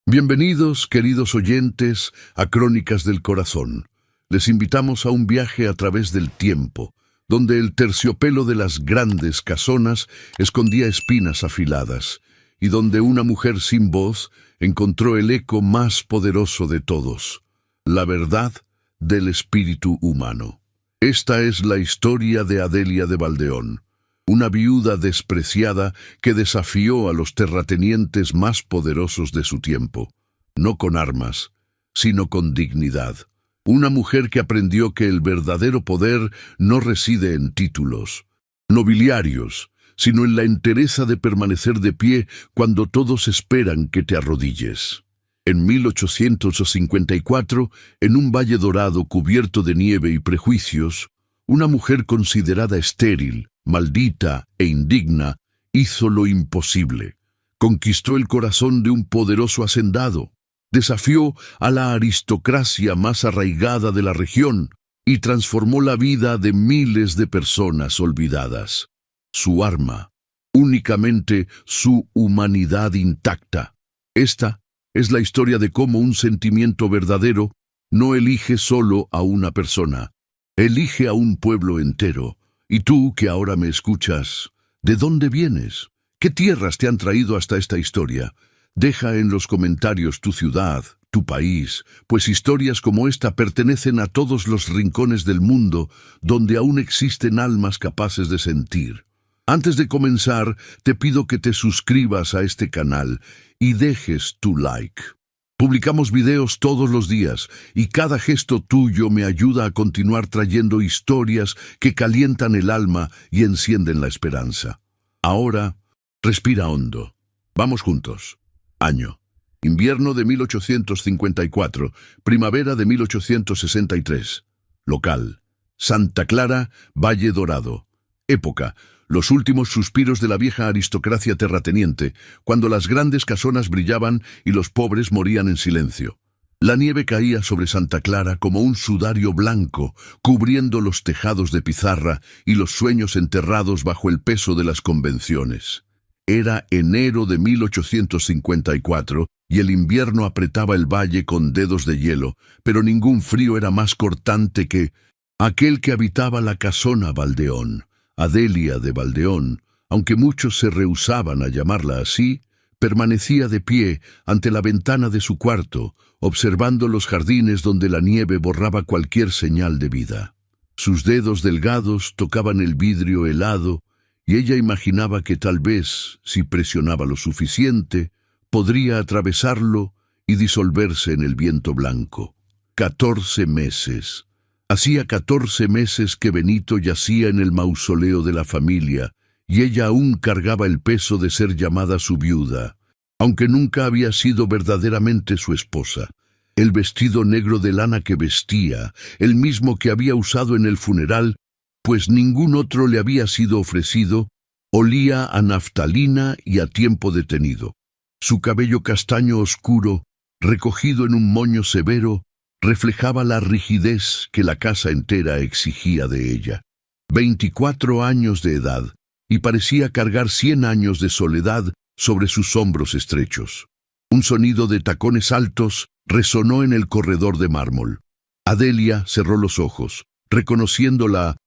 Bienvenidos, queridos oyentes, a Crónicas del Corazón. Les invitamos a un viaje a través del tiempo, donde el terciopelo de las grandes casonas escondía espinas afiladas, y donde una mujer sin voz encontró el eco más poderoso de todos, la verdad del espíritu humano. Esta es la historia de Adelia de Valdeón, una viuda despreciada que desafió a los terratenientes más poderosos de su tiempo, no con armas, sino con dignidad. Una mujer que aprendió que el verdadero poder no reside en títulos nobiliarios, sino en la entereza de permanecer de pie cuando todos esperan que te arrodilles. En 1854, en un valle dorado cubierto de nieve y prejuicios, una mujer considerada estéril, maldita e indigna, hizo lo imposible. Conquistó el corazón de un poderoso hacendado, desafió a la aristocracia más arraigada de la región y transformó la vida de miles de personas olvidadas. Su arma, únicamente su humanidad intacta. Esta es la historia de cómo un sentimiento verdadero no elige solo a una persona, elige a un pueblo entero. Y tú, que ahora me escuchas, ¿de dónde vienes? ¿Qué tierras te han traído hasta esta historia? Deja en los comentarios tu ciudad, tu país, pues historias como esta pertenecen a todos los rincones del mundo donde aún existen almas capaces de sentir. Antes de comenzar, te pido que te suscribas a este canal y dejes tu like. Publicamos videos todos los días y cada gesto tuyo me ayuda a continuar trayendo historias que calientan el alma y encienden la esperanza. Ahora, respira hondo. Vamos juntos. Año: invierno de 1854, primavera de 1863. Local: Santa Clara, Valle Dorado. Época: los últimos suspiros de la vieja aristocracia terrateniente, cuando las grandes casonas brillaban y los pobres morían en silencio. La nieve caía sobre Santa Clara como un sudario blanco, cubriendo los tejados de pizarra y los sueños enterrados bajo el peso de las convenciones. Era enero de 1854 y el invierno apretaba el valle con dedos de hielo, pero ningún frío era más cortante que aquel que habitaba la casona Valdeón. Adelia de Valdeón, aunque muchos se rehusaban a llamarla así, permanecía de pie ante la ventana de su cuarto, observando los jardines donde la nieve borraba cualquier señal de vida. Sus dedos delgados tocaban el vidrio helado, y ella imaginaba que tal vez, si presionaba lo suficiente, podría atravesarlo y disolverse en el viento blanco. 14 meses. Hacía 14 meses que Benito yacía en el mausoleo de la familia, y ella aún cargaba el peso de ser llamada su viuda, aunque nunca había sido verdaderamente su esposa. El vestido negro de lana que vestía, el mismo que había usado en el funeral, pues ningún otro le había sido ofrecido, olía a naftalina y a tiempo detenido. Su cabello castaño oscuro, recogido en un moño severo, reflejaba la rigidez que la casa entera exigía de ella. 24 años de edad, y parecía cargar 100 años de soledad sobre sus hombros estrechos. Un sonido de tacones altos resonó en el corredor de mármol. Adelia cerró los ojos, reconociendo la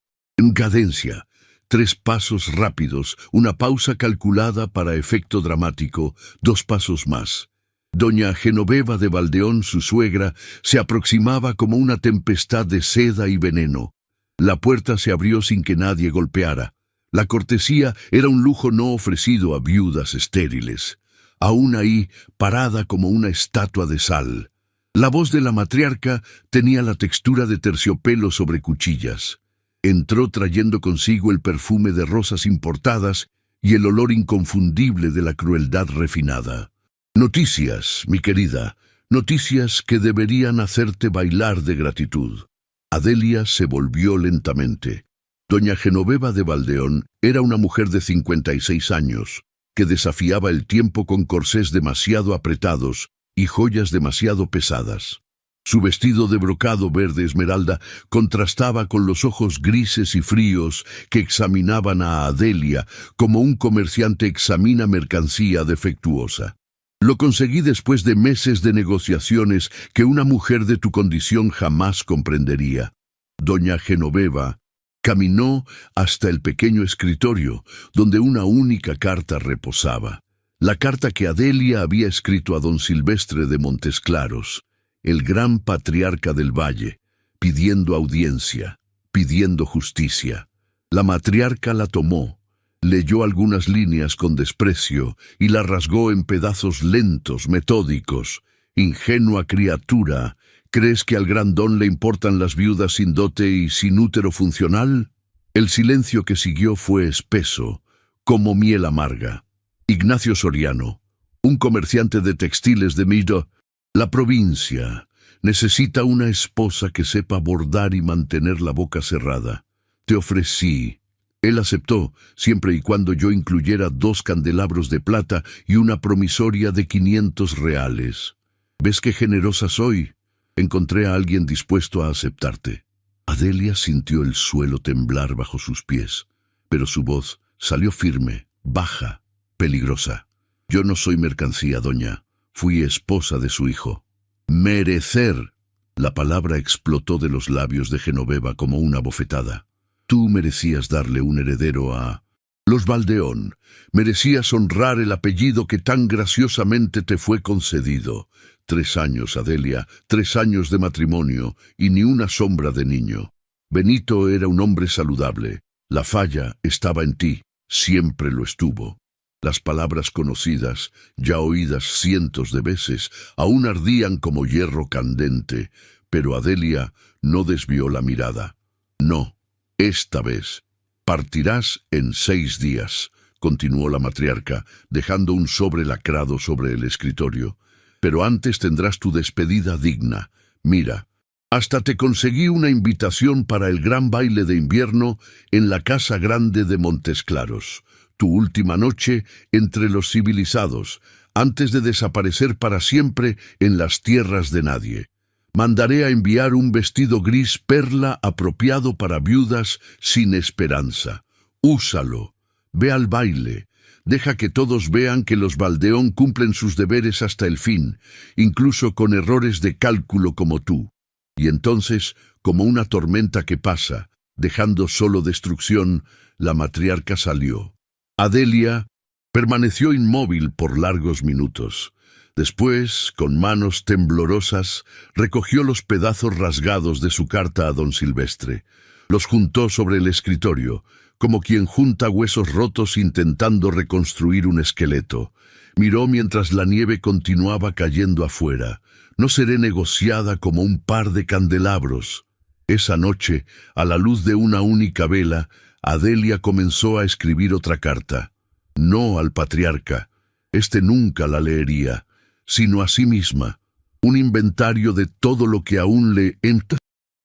cadencia. 3 pasos rápidos, una pausa calculada para efecto dramático, 2 pasos más. Doña Genoveva de Valdeón, su suegra, se aproximaba como una tempestad de seda y veneno. La puerta se abrió sin que nadie golpeara. La cortesía era un lujo no ofrecido a viudas estériles. Aún ahí, parada como una estatua de sal. La voz de la matriarca tenía la textura de terciopelo sobre cuchillas. Entró trayendo consigo el perfume de rosas importadas y el olor inconfundible de la crueldad refinada. Noticias, mi querida, noticias que deberían hacerte bailar de gratitud. Adelia se volvió lentamente. Doña Genoveva de Valdeón era una mujer de 56 años, que desafiaba el tiempo con corsés demasiado apretados y joyas demasiado pesadas. Su vestido de brocado verde esmeralda contrastaba con los ojos grises y fríos que examinaban a Adelia como un comerciante examina mercancía defectuosa. Lo conseguí después de meses de negociaciones que una mujer de tu condición jamás comprendería. Doña Genoveva caminó hasta el pequeño escritorio, donde una única carta reposaba. La carta que Adelia había escrito a don Silvestre de Montesclaros, el gran patriarca del valle, pidiendo audiencia, pidiendo justicia. La matriarca la tomó, leyó algunas líneas con desprecio y la rasgó en pedazos lentos, metódicos. Ingenua criatura, ¿crees que al gran don le importan las viudas sin dote y sin útero funcional? El silencio que siguió fue espeso, como miel amarga. Ignacio Soriano, un comerciante de textiles de Mido, la provincia, necesita una esposa que sepa bordar y mantener la boca cerrada. Te ofrecí. Él aceptó, siempre y cuando yo incluyera 2 candelabros de plata y una promisoria de 500 reales. ¿Ves qué generosa soy? Encontré a alguien dispuesto a aceptarte. Adelia sintió el suelo temblar bajo sus pies, pero su voz salió firme, baja, peligrosa. Yo no soy mercancía, doña. Fui esposa de su hijo. Merecer. La palabra explotó de los labios de Genoveva como una bofetada. Tú merecías darle un heredero a los Valdeón. Merecías honrar el apellido que tan graciosamente te fue concedido. 3 años, Adelia, 3 años de matrimonio y ni una sombra de niño. Benito era un hombre saludable. La falla estaba en ti, siempre lo estuvo. Las palabras conocidas, ya oídas cientos de veces, aún ardían como hierro candente, pero Adelia no desvió la mirada. No, esta vez. Partirás en 6 días, continuó la matriarca, dejando un sobre lacrado sobre el escritorio. Pero antes tendrás tu despedida digna. Mira, hasta te conseguí una invitación para el gran baile de invierno en la Casa Grande de Montesclaros. Tu última noche entre los civilizados, antes de desaparecer para siempre en las tierras de nadie. Mandaré a enviar un vestido gris perla apropiado para viudas sin esperanza. Úsalo. Ve al baile. Deja que todos vean que los Valdeón cumplen sus deberes hasta el fin, incluso con errores de cálculo como tú. Y entonces, como una tormenta que pasa, dejando solo destrucción, la matriarca salió. Adelia permaneció inmóvil por largos minutos. Después, con manos temblorosas, recogió los pedazos rasgados de su carta a don Silvestre. Los juntó sobre el escritorio, como quien junta huesos rotos intentando reconstruir un esqueleto. Miró mientras la nieve continuaba cayendo afuera. No seré negociada como un par de candelabros. Esa noche, a la luz de una única vela, Adelia comenzó a escribir otra carta. No al patriarca. Este nunca la leería, sino a sí misma. Un inventario de todo lo que aún le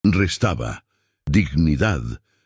restaba. Dignidad.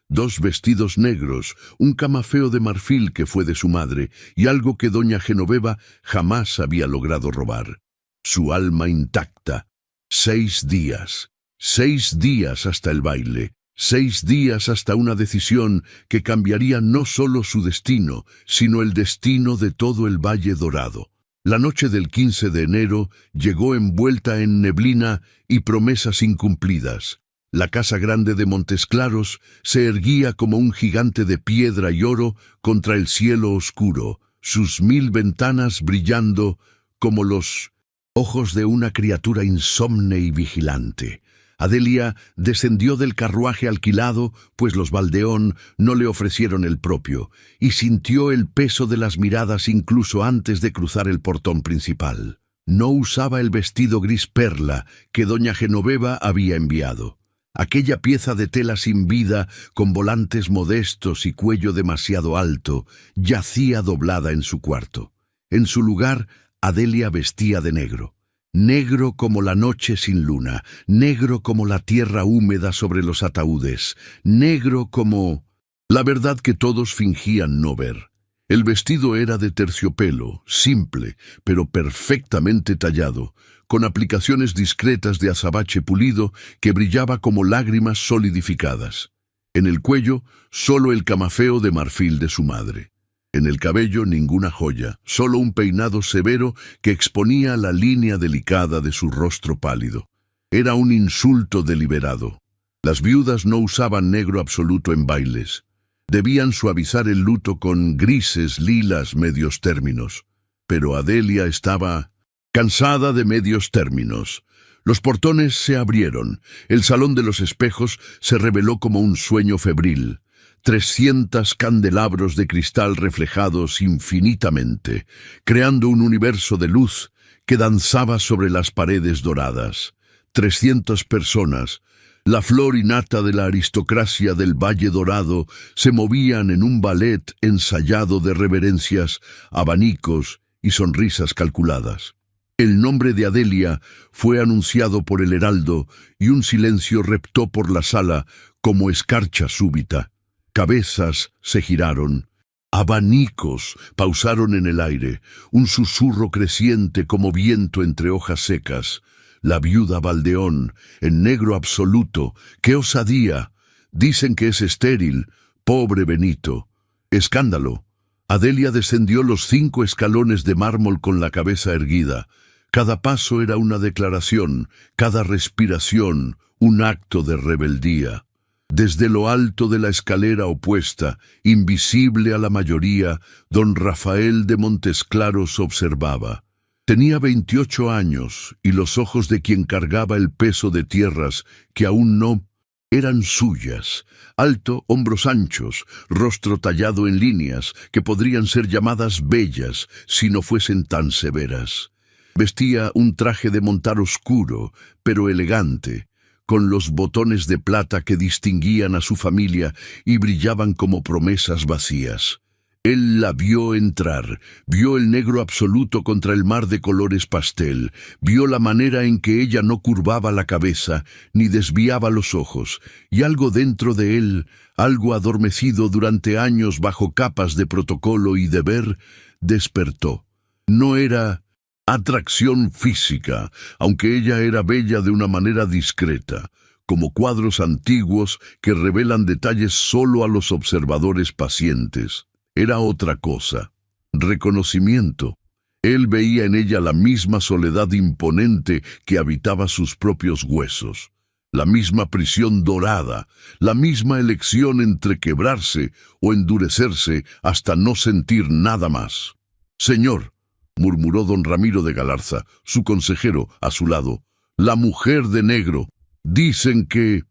2 vestidos negros, un camafeo de marfil que fue de su madre y algo que doña Genoveva jamás había logrado robar. Su alma intacta. 6 días. 6 días hasta el baile. 6 días hasta una decisión que cambiaría no solo su destino, sino el destino de todo el Valle Dorado. La noche del 15 de enero llegó envuelta en neblina y promesas incumplidas. La Casa Grande de Montesclaros se erguía como un gigante de piedra y oro contra el cielo oscuro, sus 1000 ventanas brillando como los ojos de una criatura insomne y vigilante. Adelia descendió del carruaje alquilado, pues los Valdeón no le ofrecieron el propio, y sintió el peso de las miradas incluso antes de cruzar el portón principal. No usaba el vestido gris perla que doña Genoveva había enviado. Aquella pieza de tela sin vida, con volantes modestos y cuello demasiado alto, yacía doblada en su cuarto. En su lugar, Adelia vestía de negro. Negro como la noche sin luna, negro como la tierra húmeda sobre los ataúdes, negro como la verdad que todos fingían no ver. El vestido era de terciopelo, simple, pero perfectamente tallado, con aplicaciones discretas de azabache pulido que brillaba como lágrimas solidificadas. En el cuello, solo el camafeo de marfil de su madre. En el cabello ninguna joya, solo un peinado severo que exponía la línea delicada de su rostro pálido. Era un insulto deliberado. Las viudas no usaban negro absoluto en bailes. Debían suavizar el luto con grises, lilas, medios términos. Pero Adelia estaba cansada de medios términos. Los portones se abrieron. El salón de los espejos se reveló como un sueño febril. 300 candelabros de cristal reflejados infinitamente, creando un universo de luz que danzaba sobre las paredes doradas. 300 personas, la flor y nata de la aristocracia del Valle Dorado, se movían en un ballet ensayado de reverencias, abanicos y sonrisas calculadas. El nombre de Adelia fue anunciado por el heraldo y un silencio reptó por la sala como escarcha súbita. Cabezas se giraron, abanicos pausaron en el aire, un susurro creciente como viento entre hojas secas. La viuda Valdeón, en negro absoluto, ¡qué osadía! Dicen que es estéril, pobre Benito. Escándalo. Adelia descendió los 5 escalones de mármol con la cabeza erguida. Cada paso era una declaración, cada respiración, un acto de rebeldía. Desde lo alto de la escalera opuesta, invisible a la mayoría, don Rafael de Montesclaros observaba. Tenía 28 años y los ojos de quien cargaba el peso de tierras que aún no eran suyas. Alto, hombros anchos, rostro tallado en líneas que podrían ser llamadas bellas si no fuesen tan severas. Vestía un traje de montar oscuro, pero elegante, con los botones de plata que distinguían a su familia y brillaban como promesas vacías. Él la vio entrar, vio el negro absoluto contra el mar de colores pastel, vio la manera en que ella no curvaba la cabeza ni desviaba los ojos, y algo dentro de él, algo adormecido durante años bajo capas de protocolo y deber, despertó. No era atracción física, aunque ella era bella de una manera discreta, como cuadros antiguos que revelan detalles solo a los observadores pacientes. Era otra cosa, reconocimiento. Él veía en ella la misma soledad imponente que habitaba sus propios huesos, la misma prisión dorada, la misma elección entre quebrarse o endurecerse hasta no sentir nada más. «Señor», murmuró don Ramiro de Galarza, su consejero, a su lado, «la mujer de negro. Dicen que...»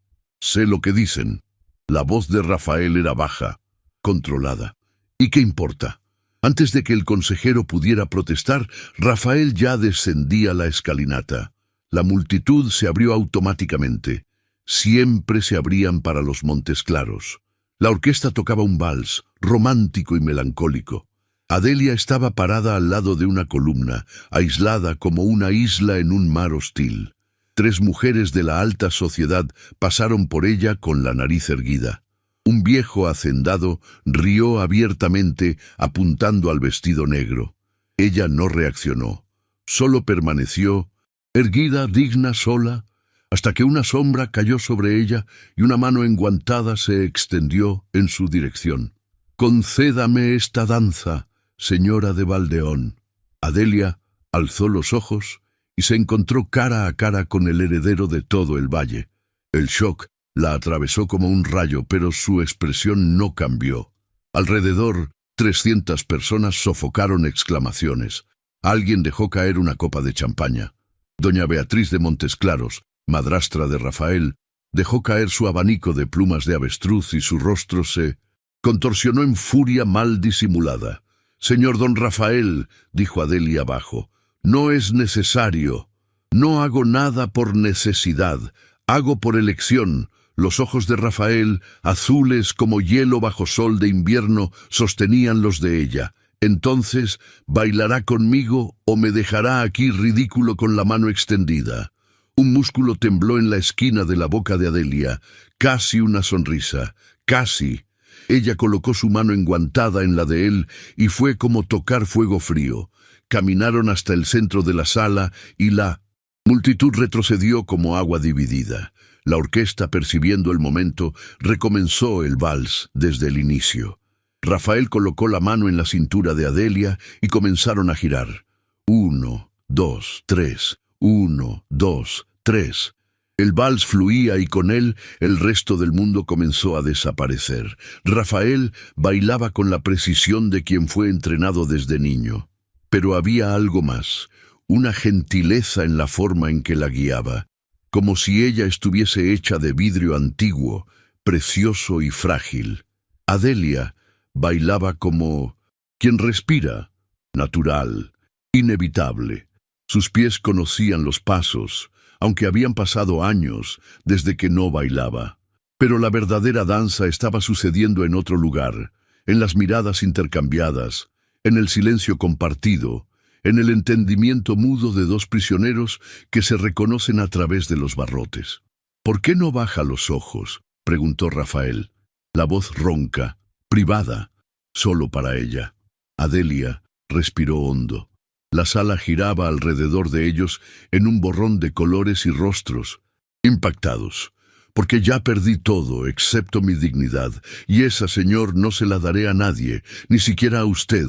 «Sé lo que dicen». La voz de Rafael era baja, controlada. ¿Y qué importa? Antes de que el consejero pudiera protestar, Rafael ya descendía la escalinata. La multitud se abrió automáticamente. Siempre se abrían para los Montesclaros. La orquesta tocaba un vals, romántico y melancólico. Adelia estaba parada al lado de una columna, aislada como una isla en un mar hostil. 3 mujeres de la alta sociedad pasaron por ella con la nariz erguida. Un viejo hacendado rió abiertamente apuntando al vestido negro. Ella no reaccionó, solo permaneció, erguida, digna, sola, hasta que una sombra cayó sobre ella y una mano enguantada se extendió en su dirección. «Concédame esta danza, señora de Valdeón». Adelia alzó los ojos y se encontró cara a cara con el heredero de todo el valle. El shock la atravesó como un rayo, pero su expresión no cambió. Alrededor, 300 personas sofocaron exclamaciones. Alguien dejó caer una copa de champaña. Doña Beatriz de Montesclaros, madrastra de Rafael, dejó caer su abanico de plumas de avestruz y su rostro se contorsionó en furia mal disimulada. «Señor don Rafael», dijo Adelia abajo, «no es necesario. No hago nada por necesidad, hago por elección». Los ojos de Rafael, azules como hielo bajo sol de invierno, sostenían los de ella. «Entonces, ¿bailará conmigo o me dejará aquí ridículo con la mano extendida?» Un músculo tembló en la esquina de la boca de Adelia, casi una sonrisa, casi. Ella colocó su mano enguantada en la de él y fue como tocar fuego frío. Caminaron hasta el centro de la sala y la multitud retrocedió como agua dividida. La orquesta, percibiendo el momento, recomenzó el vals desde el inicio. Rafael colocó la mano en la cintura de Adelia y comenzaron a girar. 1, 2, 3, 1, 2, 3. El vals fluía y con él el resto del mundo comenzó a desaparecer. Rafael bailaba con la precisión de quien fue entrenado desde niño. Pero había algo más, una gentileza en la forma en que la guiaba, como si ella estuviese hecha de vidrio antiguo, precioso y frágil. Adelia bailaba como quien respira, natural, inevitable. Sus pies conocían los pasos, aunque habían pasado años desde que no bailaba. Pero la verdadera danza estaba sucediendo en otro lugar, en las miradas intercambiadas, en el silencio compartido, en el entendimiento mudo de dos prisioneros que se reconocen a través de los barrotes. «¿Por qué no baja los ojos?», preguntó Rafael. La voz ronca, privada, solo para ella. Adelia respiró hondo. La sala giraba alrededor de ellos en un borrón de colores y rostros, impactados. «Porque ya perdí todo, excepto mi dignidad, y esa, señor, no se la daré a nadie, ni siquiera a usted».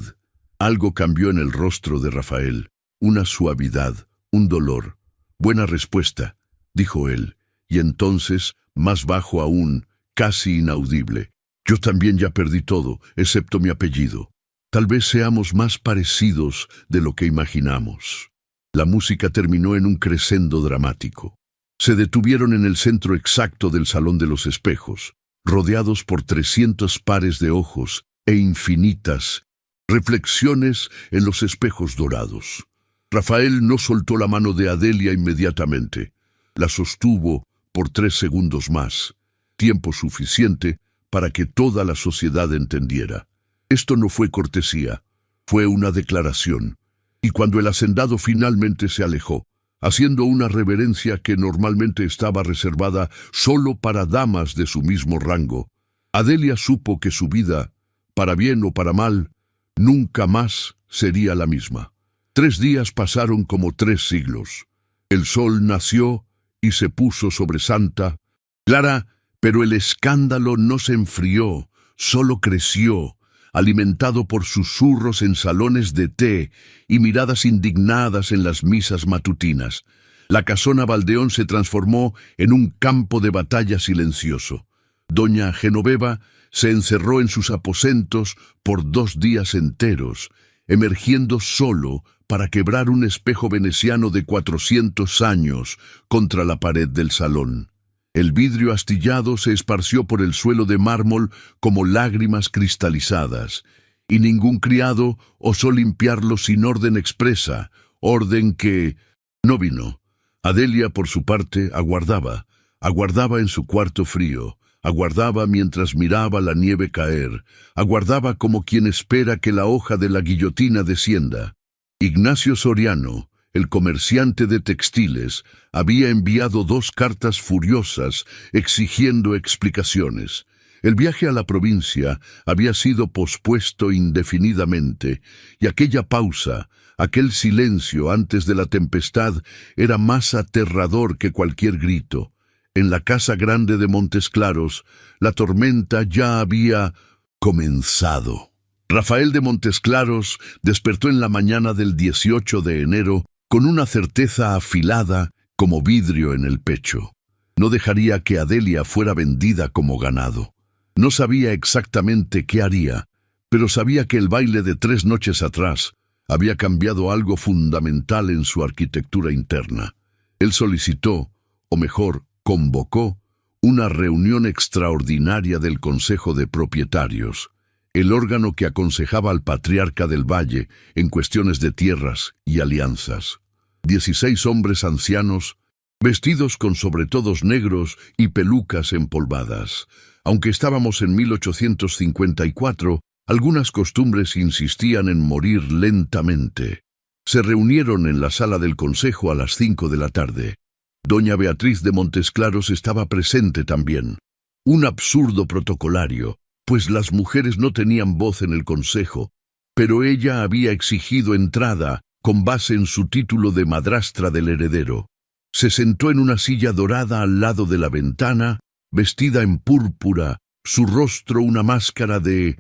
Algo cambió en el rostro de Rafael, una suavidad, un dolor. «Buena respuesta», dijo él, y entonces, más bajo aún, casi inaudible: «Yo también ya perdí todo, excepto mi apellido. Tal vez seamos más parecidos de lo que imaginamos». La música terminó en un crescendo dramático. Se detuvieron en el centro exacto del Salón de los Espejos, rodeados por 300 pares de ojos e infinitas reflexiones en los espejos dorados. Rafael no soltó la mano de Adelia inmediatamente. La sostuvo por 3 segundos más, tiempo suficiente para que toda la sociedad entendiera. Esto no fue cortesía, fue una declaración. Y cuando el hacendado finalmente se alejó, haciendo una reverencia que normalmente estaba reservada solo para damas de su mismo rango, Adelia supo que su vida, para bien o para mal, nunca más sería la misma. 3 días pasaron como 3 siglos. El sol nació y se puso sobre Santa Clara, pero el escándalo no se enfrió, solo creció, alimentado por susurros en salones de té y miradas indignadas en las misas matutinas. La casona Valdeón se transformó en un campo de batalla silencioso. Doña Genoveva se encerró en sus aposentos por 2 días enteros, emergiendo solo para quebrar un espejo veneciano de 400 años contra la pared del salón. El vidrio astillado se esparció por el suelo de mármol como lágrimas cristalizadas, y ningún criado osó limpiarlo sin orden expresa, orden que no vino. Adelia, por su parte, aguardaba en su cuarto frío, aguardaba mientras miraba la nieve caer, aguardaba como quien espera que la hoja de la guillotina descienda. Ignacio Soriano, el comerciante de textiles, había enviado 2 cartas furiosas exigiendo explicaciones. El viaje a la provincia había sido pospuesto indefinidamente, y aquella pausa, aquel silencio antes de la tempestad, era más aterrador que cualquier grito. En la casa grande de Montes Claros, la tormenta ya había comenzado. Rafael de Montes Claros despertó en la mañana del 18 de enero con una certeza afilada como vidrio en el pecho. No dejaría que Adelia fuera vendida como ganado. No sabía exactamente qué haría, pero sabía que el baile de 3 noches atrás había cambiado algo fundamental en su arquitectura interna. Él solicitó, o mejor, convocó, una reunión extraordinaria del Consejo de Propietarios, el órgano que aconsejaba al patriarca del Valle en cuestiones de tierras y alianzas. 16 hombres ancianos, vestidos con sobretodos negros y pelucas empolvadas. Aunque estábamos en 1854, algunas costumbres insistían en morir lentamente. Se reunieron en la sala del consejo a las 5 de la tarde. Doña Beatriz de Montes Claros estaba presente también. Un absurdo protocolario, pues las mujeres no tenían voz en el consejo, pero ella había exigido entrada con base en su título de madrastra del heredero. Se sentó en una silla dorada al lado de la ventana, vestida en púrpura, su rostro una máscara de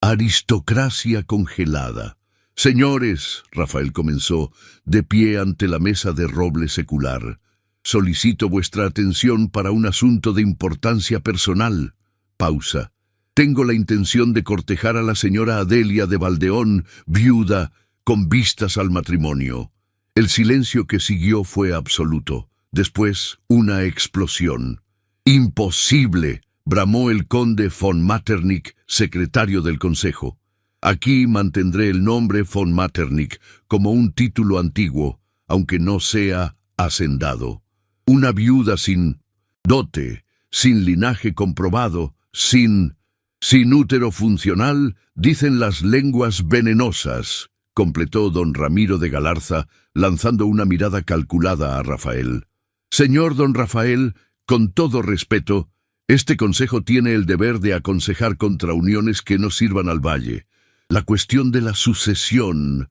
Aristocracia congelada. Señores, Rafael comenzó, de pie ante la mesa de roble secular. Solicito vuestra atención para un asunto de importancia personal. Pausa. Tengo la intención de cortejar a la señora Adelia de Valdeón, viuda, con vistas al matrimonio. El silencio que siguió fue absoluto. Después, una explosión. ¡Imposible!, bramó el conde von Metternich, secretario del consejo. Aquí mantendré el nombre von Metternich como un título antiguo, aunque no sea hacendado. Una viuda sin dote, sin linaje comprobado, sin útero funcional, dicen las lenguas venenosas, completó don Ramiro de Galarza, lanzando una mirada calculada a Rafael. Señor don Rafael, con todo respeto, este consejo tiene el deber de aconsejar contra uniones que no sirvan al valle. La cuestión de la sucesión,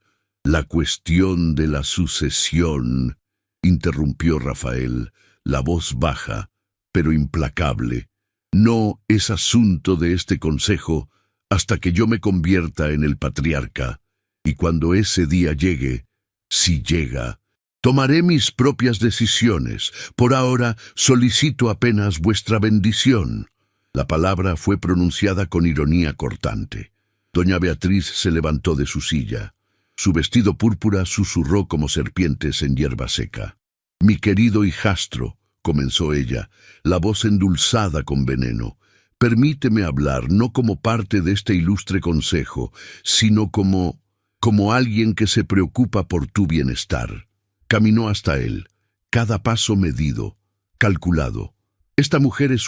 interrumpió Rafael, la voz baja, pero implacable. No es asunto de este consejo hasta que yo me convierta en el patriarca, y cuando ese día llegue, si llega, tomaré mis propias decisiones. Por ahora solicito apenas vuestra bendición. La palabra fue pronunciada con ironía cortante. Doña Beatriz se levantó de su silla. Su vestido púrpura susurró como serpientes en hierba seca. Mi querido hijastro, comenzó ella, la voz endulzada con veneno, permíteme hablar no como parte de este ilustre consejo, sino como alguien que se preocupa por tu bienestar. Caminó hasta él, cada paso medido, calculado. Esta mujer es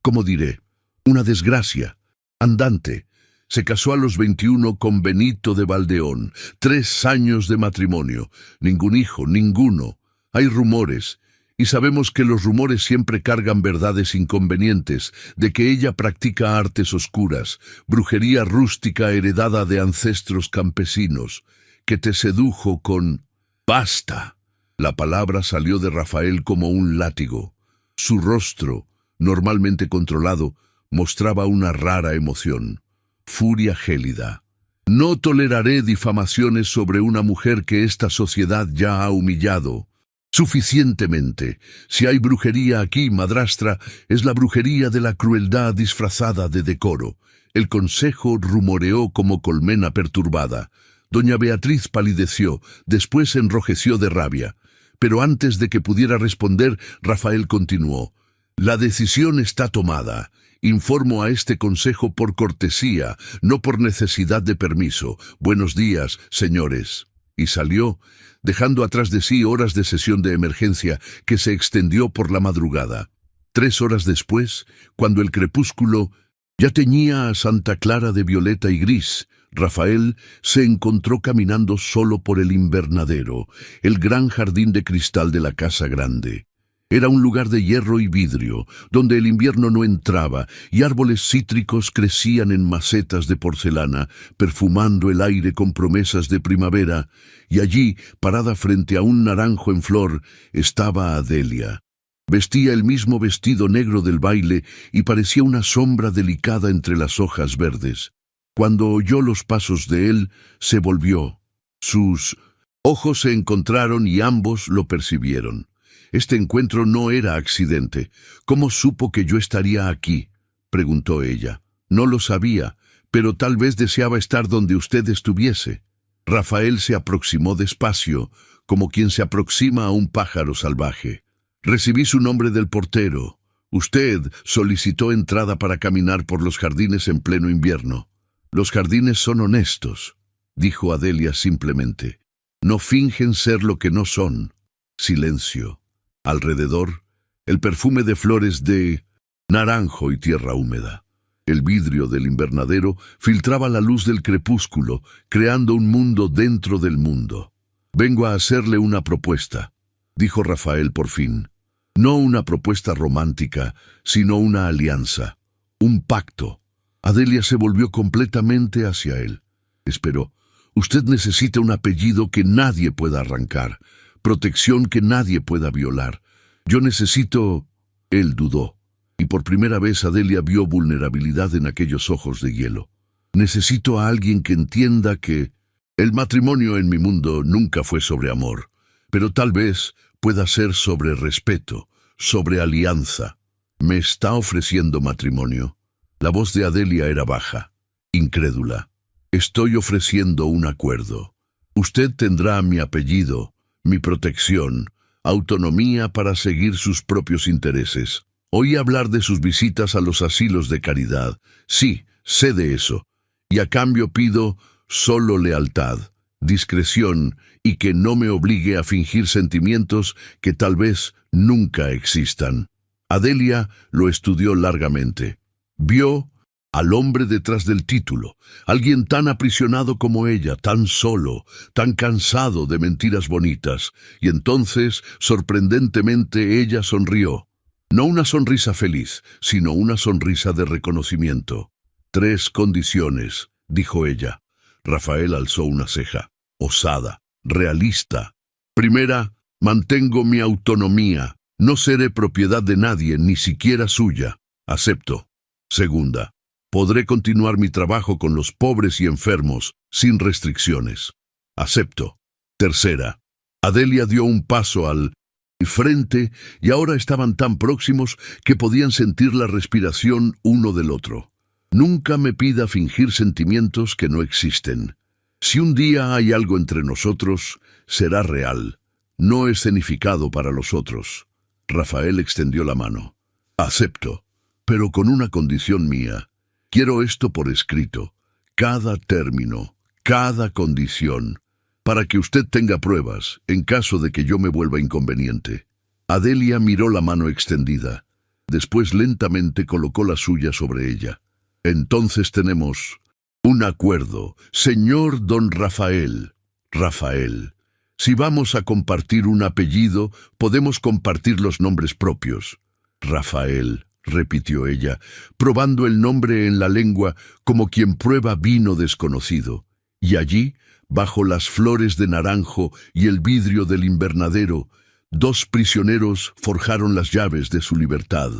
¿cómo diré? Una desgracia, andante. Se casó a los 21 con Benito de Valdeón, 3 años de matrimonio, ningún hijo, ninguno. Hay rumores, y sabemos que los rumores siempre cargan verdades inconvenientes, de que ella practica artes oscuras, brujería rústica heredada de ancestros campesinos, que te sedujo con... ¡Basta! La palabra salió de Rafael como un látigo. Su rostro, normalmente controlado, mostraba una rara emoción. Furia gélida. No toleraré difamaciones sobre una mujer que esta sociedad ya ha humillado. Suficientemente. Si hay brujería aquí, madrastra, es la brujería de la crueldad disfrazada de decoro. El consejo rumoreó como colmena perturbada. Doña Beatriz palideció, después enrojeció de rabia. Pero antes de que pudiera responder, Rafael continuó. La decisión está tomada. Informo a este consejo por cortesía, no por necesidad de permiso. Buenos días, señores. Y salió, dejando atrás de sí horas de sesión de emergencia que se extendió por la madrugada. 3 horas después, cuando el crepúsculo ya teñía a Santa Clara de violeta y gris, Rafael se encontró caminando solo por el invernadero, el gran jardín de cristal de la casa grande. Era un lugar de hierro y vidrio, donde el invierno no entraba y árboles cítricos crecían en macetas de porcelana, perfumando el aire con promesas de primavera, y allí, parada frente a un naranjo en flor, estaba Adelia. Vestía el mismo vestido negro del baile y parecía una sombra delicada entre las hojas verdes. Cuando oyó los pasos de él, se volvió. Sus ojos se encontraron y ambos lo percibieron. Este encuentro no era accidente. ¿Cómo supo que yo estaría aquí?, preguntó ella. No lo sabía, pero tal vez deseaba estar donde usted estuviese. Rafael se aproximó despacio, como quien se aproxima a un pájaro salvaje. Recibí su nombre del portero. Usted solicitó entrada para caminar por los jardines en pleno invierno. Los jardines son honestos, dijo Adelia simplemente. No fingen ser lo que no son. Silencio. Alrededor, el perfume de flores de naranjo y tierra húmeda. El vidrio del invernadero filtraba la luz del crepúsculo, creando un mundo dentro del mundo. Vengo a hacerle una propuesta, dijo Rafael por fin. No una propuesta romántica, sino una alianza, un pacto. Adelia se volvió completamente hacia él. Esperó. Usted necesita un apellido que nadie pueda arrancar, protección que nadie pueda violar. Yo necesito... Él dudó, y por primera vez Adelia vio vulnerabilidad en aquellos ojos de hielo. Necesito a alguien que entienda que el matrimonio en mi mundo nunca fue sobre amor, pero tal vez pueda ser sobre respeto, sobre alianza. ¿Me está ofreciendo matrimonio? La voz de Adelia era baja, incrédula. Estoy ofreciendo un acuerdo. Usted tendrá mi apellido, mi protección, autonomía para seguir sus propios intereses. Oí hablar de sus visitas a los asilos de caridad. Sí, sé de eso. Y a cambio pido solo lealtad, discreción y que no me obligue a fingir sentimientos que tal vez nunca existan. Adelia lo estudió largamente. Vio al hombre detrás del título, alguien tan aprisionado como ella, tan solo, tan cansado de mentiras bonitas, y entonces, sorprendentemente, ella sonrió. No una sonrisa feliz, sino una sonrisa de reconocimiento. 3 condiciones, dijo ella. Rafael alzó una ceja, osada, realista. Primera, mantengo mi autonomía. No seré propiedad de nadie, ni siquiera suya. Acepto. Segunda, podré continuar mi trabajo con los pobres y enfermos, sin restricciones. Acepto. Tercera, Adelia dio un paso al frente y ahora estaban tan próximos que podían sentir la respiración uno del otro. Nunca me pida fingir sentimientos que no existen. Si un día hay algo entre nosotros, será real, no escenificado para los otros. Rafael extendió la mano. Acepto, pero con una condición mía. Quiero esto por escrito, cada término, cada condición, para que usted tenga pruebas, en caso de que yo me vuelva inconveniente. Adelia miró la mano extendida. Después lentamente colocó la suya sobre ella. Entonces tenemos un acuerdo, señor don Rafael. Rafael. Si vamos a compartir un apellido, podemos compartir los nombres propios. Rafael, repitió ella, probando el nombre en la lengua como quien prueba vino desconocido. Y allí, bajo las flores de naranjo y el vidrio del invernadero, 2 prisioneros forjaron las llaves de su libertad.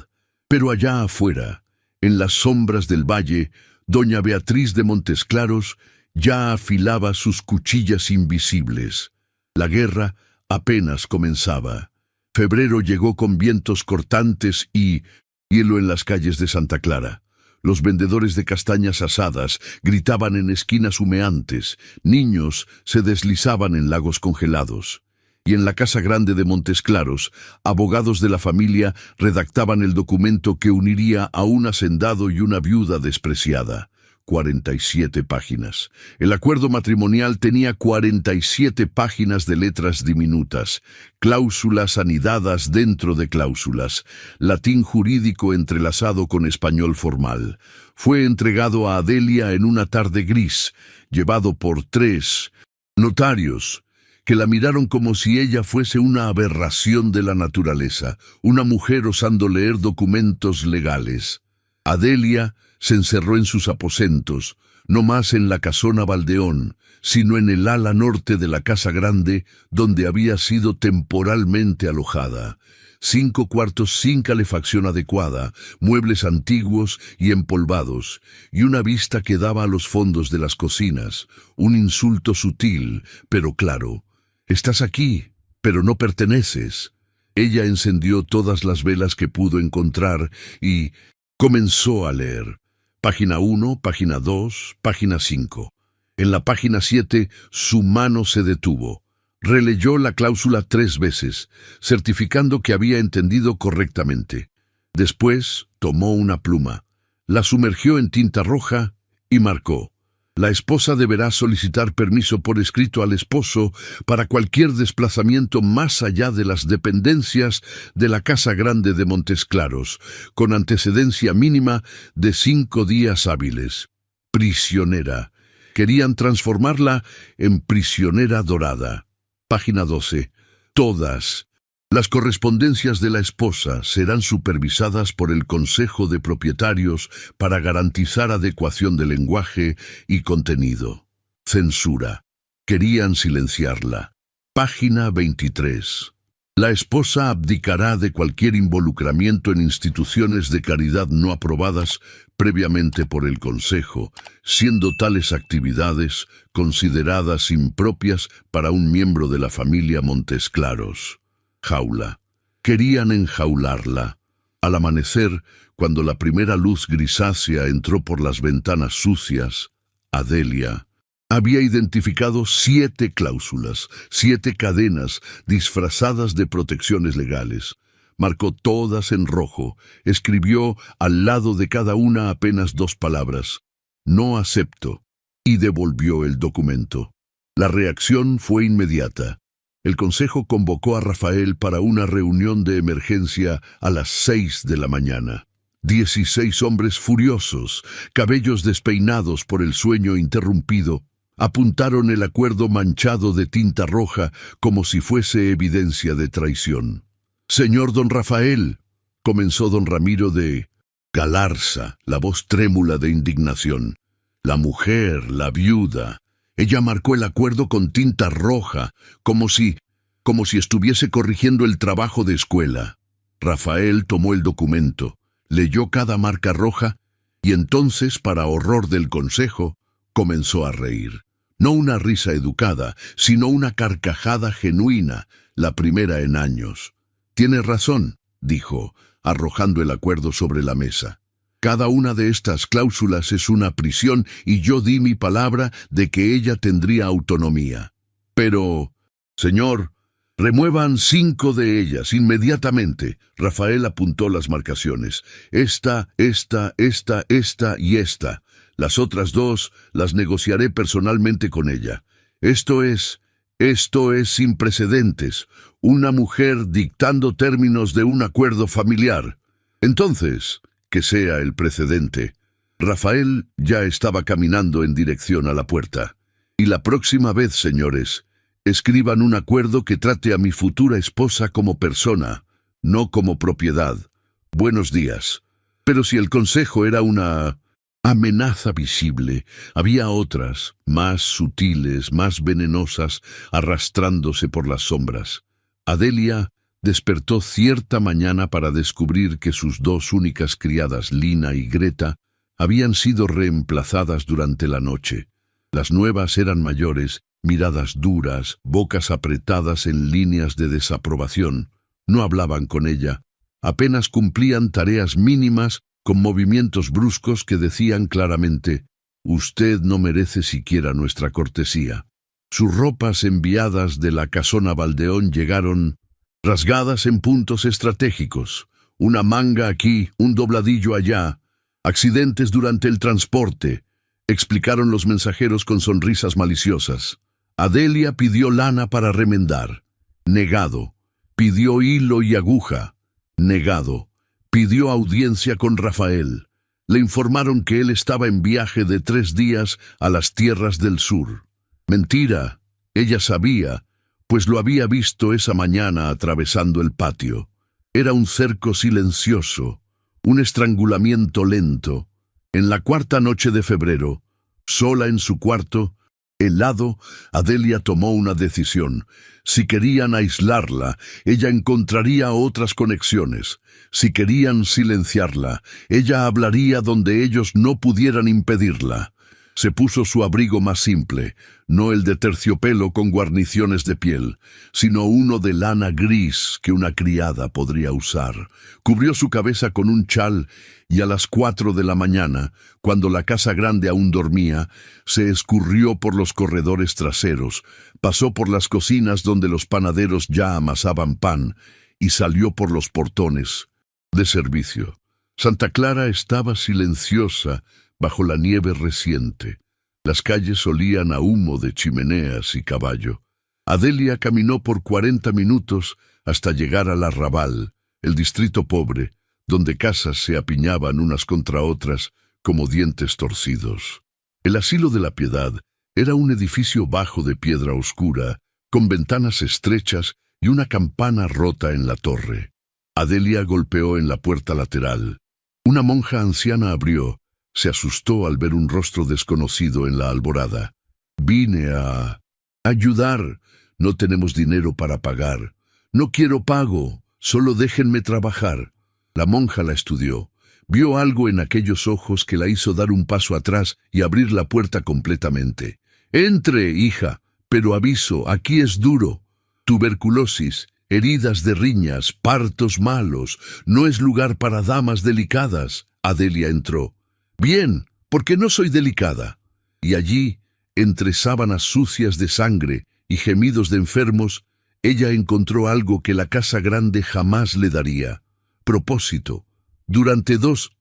Pero allá afuera, en las sombras del valle, doña Beatriz de Montesclaros ya afilaba sus cuchillas invisibles. La guerra apenas comenzaba. Febrero llegó con vientos cortantes y hielo en las calles de Santa Clara. Los vendedores de castañas asadas gritaban en esquinas humeantes, niños se deslizaban en lagos congelados. Y en la casa grande de Montesclaros, abogados de la familia redactaban el documento que uniría a un hacendado y una viuda despreciada. 47 páginas. El acuerdo matrimonial tenía 47 páginas de letras diminutas, cláusulas anidadas dentro de cláusulas, latín jurídico entrelazado con español formal. Fue entregado a Adelia en una tarde gris, llevado por 3 notarios, que la miraron como si ella fuese una aberración de la naturaleza, una mujer osando leer documentos legales. Adelia se encerró en sus aposentos, no más en la casona Valdeón, sino en el ala norte de la casa grande, donde había sido temporalmente alojada. 5 cuartos sin calefacción adecuada, muebles antiguos y empolvados, y una vista que daba a los fondos de las cocinas, un insulto sutil, pero claro. Estás aquí, pero no perteneces. Ella encendió todas las velas que pudo encontrar y comenzó a leer. Página 1, página 2, página 5. En la página 7, su mano se detuvo. Releyó la cláusula 3 veces, certificando que había entendido correctamente. Después tomó una pluma, la sumergió en tinta roja y marcó. La esposa deberá solicitar permiso por escrito al esposo para cualquier desplazamiento más allá de las dependencias de la Casa Grande de Montesclaros, con antecedencia mínima de 5 días hábiles. Prisionera. Querían transformarla en prisionera dorada. Página 12. Todas las correspondencias de la esposa serán supervisadas por el Consejo de Propietarios para garantizar adecuación de lenguaje y contenido. Censura. Querían silenciarla. Página 23. La esposa abdicará de cualquier involucramiento en instituciones de caridad no aprobadas previamente por el Consejo, siendo tales actividades consideradas impropias para un miembro de la familia Montesclaros. Jaula. Querían enjaularla. Al amanecer, cuando la primera luz grisácea entró por las ventanas sucias, Adelia había identificado 7 cláusulas, 7 cadenas disfrazadas de protecciones legales. Marcó todas en rojo, escribió al lado de cada una apenas 2 palabras: «No acepto», y devolvió el documento. La reacción fue inmediata. El Consejo convocó a Rafael para una reunión de emergencia a las 6 de la mañana. 16 hombres furiosos, cabellos despeinados por el sueño interrumpido, apuntaron el acuerdo manchado de tinta roja como si fuese evidencia de traición. «Señor don Rafael», comenzó don Ramiro de Galarza, la voz trémula de indignación. La mujer, la viuda, ella marcó el acuerdo con tinta roja, como si estuviese corrigiendo el trabajo de escuela. Rafael tomó el documento, leyó cada marca roja y entonces, para horror del Consejo, comenzó a reír. No una risa educada, sino una carcajada genuina, la primera en años. «Tiene razón», dijo, arrojando el acuerdo sobre la mesa. «Cada una de estas cláusulas es una prisión y yo di mi palabra de que ella tendría autonomía. Pero, señor, remuevan 5 de ellas inmediatamente». Rafael apuntó las marcaciones. Esta y esta. Las otras 2 las negociaré personalmente con ella. Esto es sin precedentes. Una mujer dictando términos de un acuerdo familiar. Entonces, que sea el precedente. Rafael ya estaba caminando en dirección a la puerta. «Y la próxima vez, señores, escriban un acuerdo que trate a mi futura esposa como persona, no como propiedad. Buenos días». Pero si el Consejo era una amenaza visible, había otras, más sutiles, más venenosas, arrastrándose por las sombras. Adelia despertó cierta mañana para descubrir que sus 2 únicas criadas, Lina y Greta, habían sido reemplazadas durante la noche. Las nuevas eran mayores, miradas duras, bocas apretadas en líneas de desaprobación. No hablaban con ella, apenas cumplían tareas mínimas con movimientos bruscos que decían claramente: «Usted no merece siquiera nuestra cortesía». Sus ropas enviadas de la casona Valdeón llegaron rasgadas en puntos estratégicos, una manga aquí, un dobladillo allá, accidentes durante el transporte, explicaron los mensajeros con sonrisas maliciosas. Adelia pidió lana para remendar, negado. Pidió hilo y aguja, negado. Pidió audiencia con Rafael. Le informaron que él estaba en viaje de 3 días a las tierras del sur. Mentira, ella sabía, pues lo había visto esa mañana atravesando el patio. Era un cerco silencioso, un estrangulamiento lento. En la 4ª noche de febrero, sola en su cuarto, helado, Adelia tomó una decisión. Si querían aislarla, ella encontraría otras conexiones. Si querían silenciarla, ella hablaría donde ellos no pudieran impedirla. Se puso su abrigo más simple, no el de terciopelo con guarniciones de piel, sino uno de lana gris que una criada podría usar. Cubrió su cabeza con un chal y a las 4 de la mañana, cuando la casa grande aún dormía, se escurrió por los corredores traseros, pasó por las cocinas donde los panaderos ya amasaban pan y salió por los portones de servicio. Santa Clara estaba silenciosa bajo la nieve reciente. Las calles olían a humo de chimeneas y caballo. Adelia caminó por 40 minutos hasta llegar al Arrabal, el distrito pobre, donde casas se apiñaban unas contra otras como dientes torcidos. El Asilo de la Piedad era un edificio bajo de piedra oscura, con ventanas estrechas y una campana rota en la torre. Adelia golpeó en la puerta lateral. Una monja anciana abrió. Se asustó al ver un rostro desconocido en la alborada. «Vine a ayudar. No tenemos dinero para pagar. No quiero pago, solo déjenme trabajar. La monja la estudió. Vio algo en aquellos ojos que la hizo dar un paso atrás y abrir la puerta completamente. Entre, hija, pero aviso, aquí es duro. Tuberculosis, heridas de riñas, partos malos, no es lugar para damas delicadas. Adelia entró. Bien, porque no soy delicada. Y allí, entre sábanas sucias de sangre y gemidos de enfermos, ella encontró algo que la casa grande jamás le daría. Propósito. Durante 2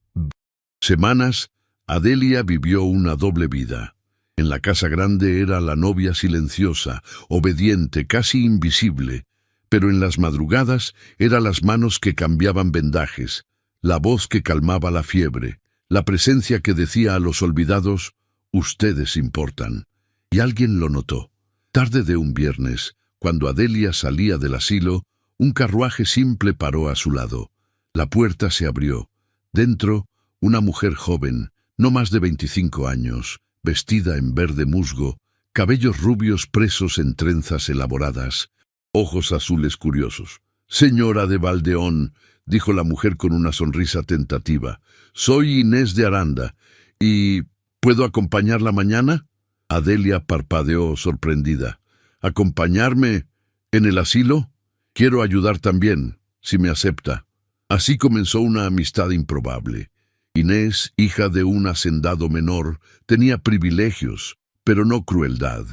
semanas, Adelia vivió una doble vida. En la casa grande era la novia silenciosa, obediente, casi invisible, pero en las madrugadas eran las manos que cambiaban vendajes, la voz que calmaba la fiebre, la presencia que decía a los olvidados, ustedes importan. Y alguien lo notó. Tarde de un viernes, cuando Adelia salía del asilo, un carruaje simple paró a su lado. La puerta se abrió. Dentro, una mujer joven, no más de 25 años, vestida en verde musgo, cabellos rubios presos en trenzas elaboradas, ojos azules curiosos. «Señora de Valdeón», dijo la mujer con una sonrisa tentativa, «soy Inés de Aranda, y ¿puedo acompañarla mañana?» Adelia parpadeó sorprendida. «¿Acompañarme en el asilo? Quiero ayudar también, si me acepta». Así comenzó una amistad improbable. Inés, hija de un hacendado menor, tenía privilegios, pero no crueldad.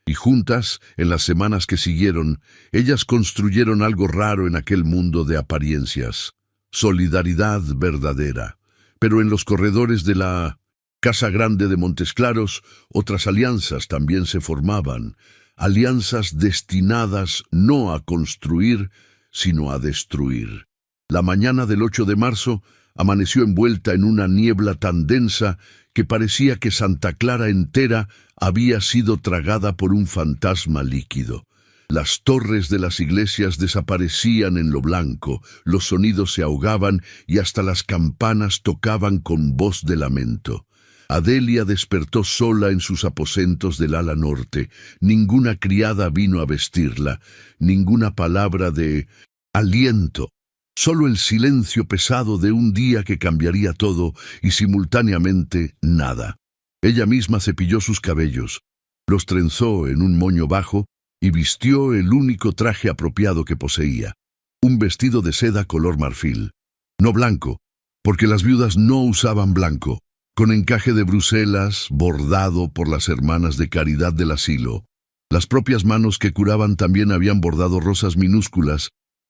Y juntas, en las semanas que siguieron, ellas construyeron algo raro en aquel mundo de apariencias. Solidaridad verdadera. Pero en los corredores de la Casa Grande de Montes Claros, otras alianzas también se formaban. Alianzas destinadas no a construir, sino a destruir. La mañana del 8 de marzo amaneció envuelta en una niebla tan densa que parecía que Santa Clara entera había sido tragada por un fantasma líquido. Las torres de las iglesias desaparecían en lo blanco, los sonidos se ahogaban y hasta las campanas tocaban con voz de lamento. Adelia despertó sola en sus aposentos del ala norte. Ninguna criada vino a vestirla, ninguna palabra de aliento. Solo el silencio pesado de un día que cambiaría todo y simultáneamente nada. Ella misma cepilló sus cabellos, los trenzó en un moño bajo y vistió el único traje apropiado que poseía, un vestido de seda color marfil. No blanco, porque las viudas no usaban blanco, con encaje de Bruselas, bordado por las hermanas de caridad del asilo. Las propias manos que curaban también habían bordado rosas minúsculas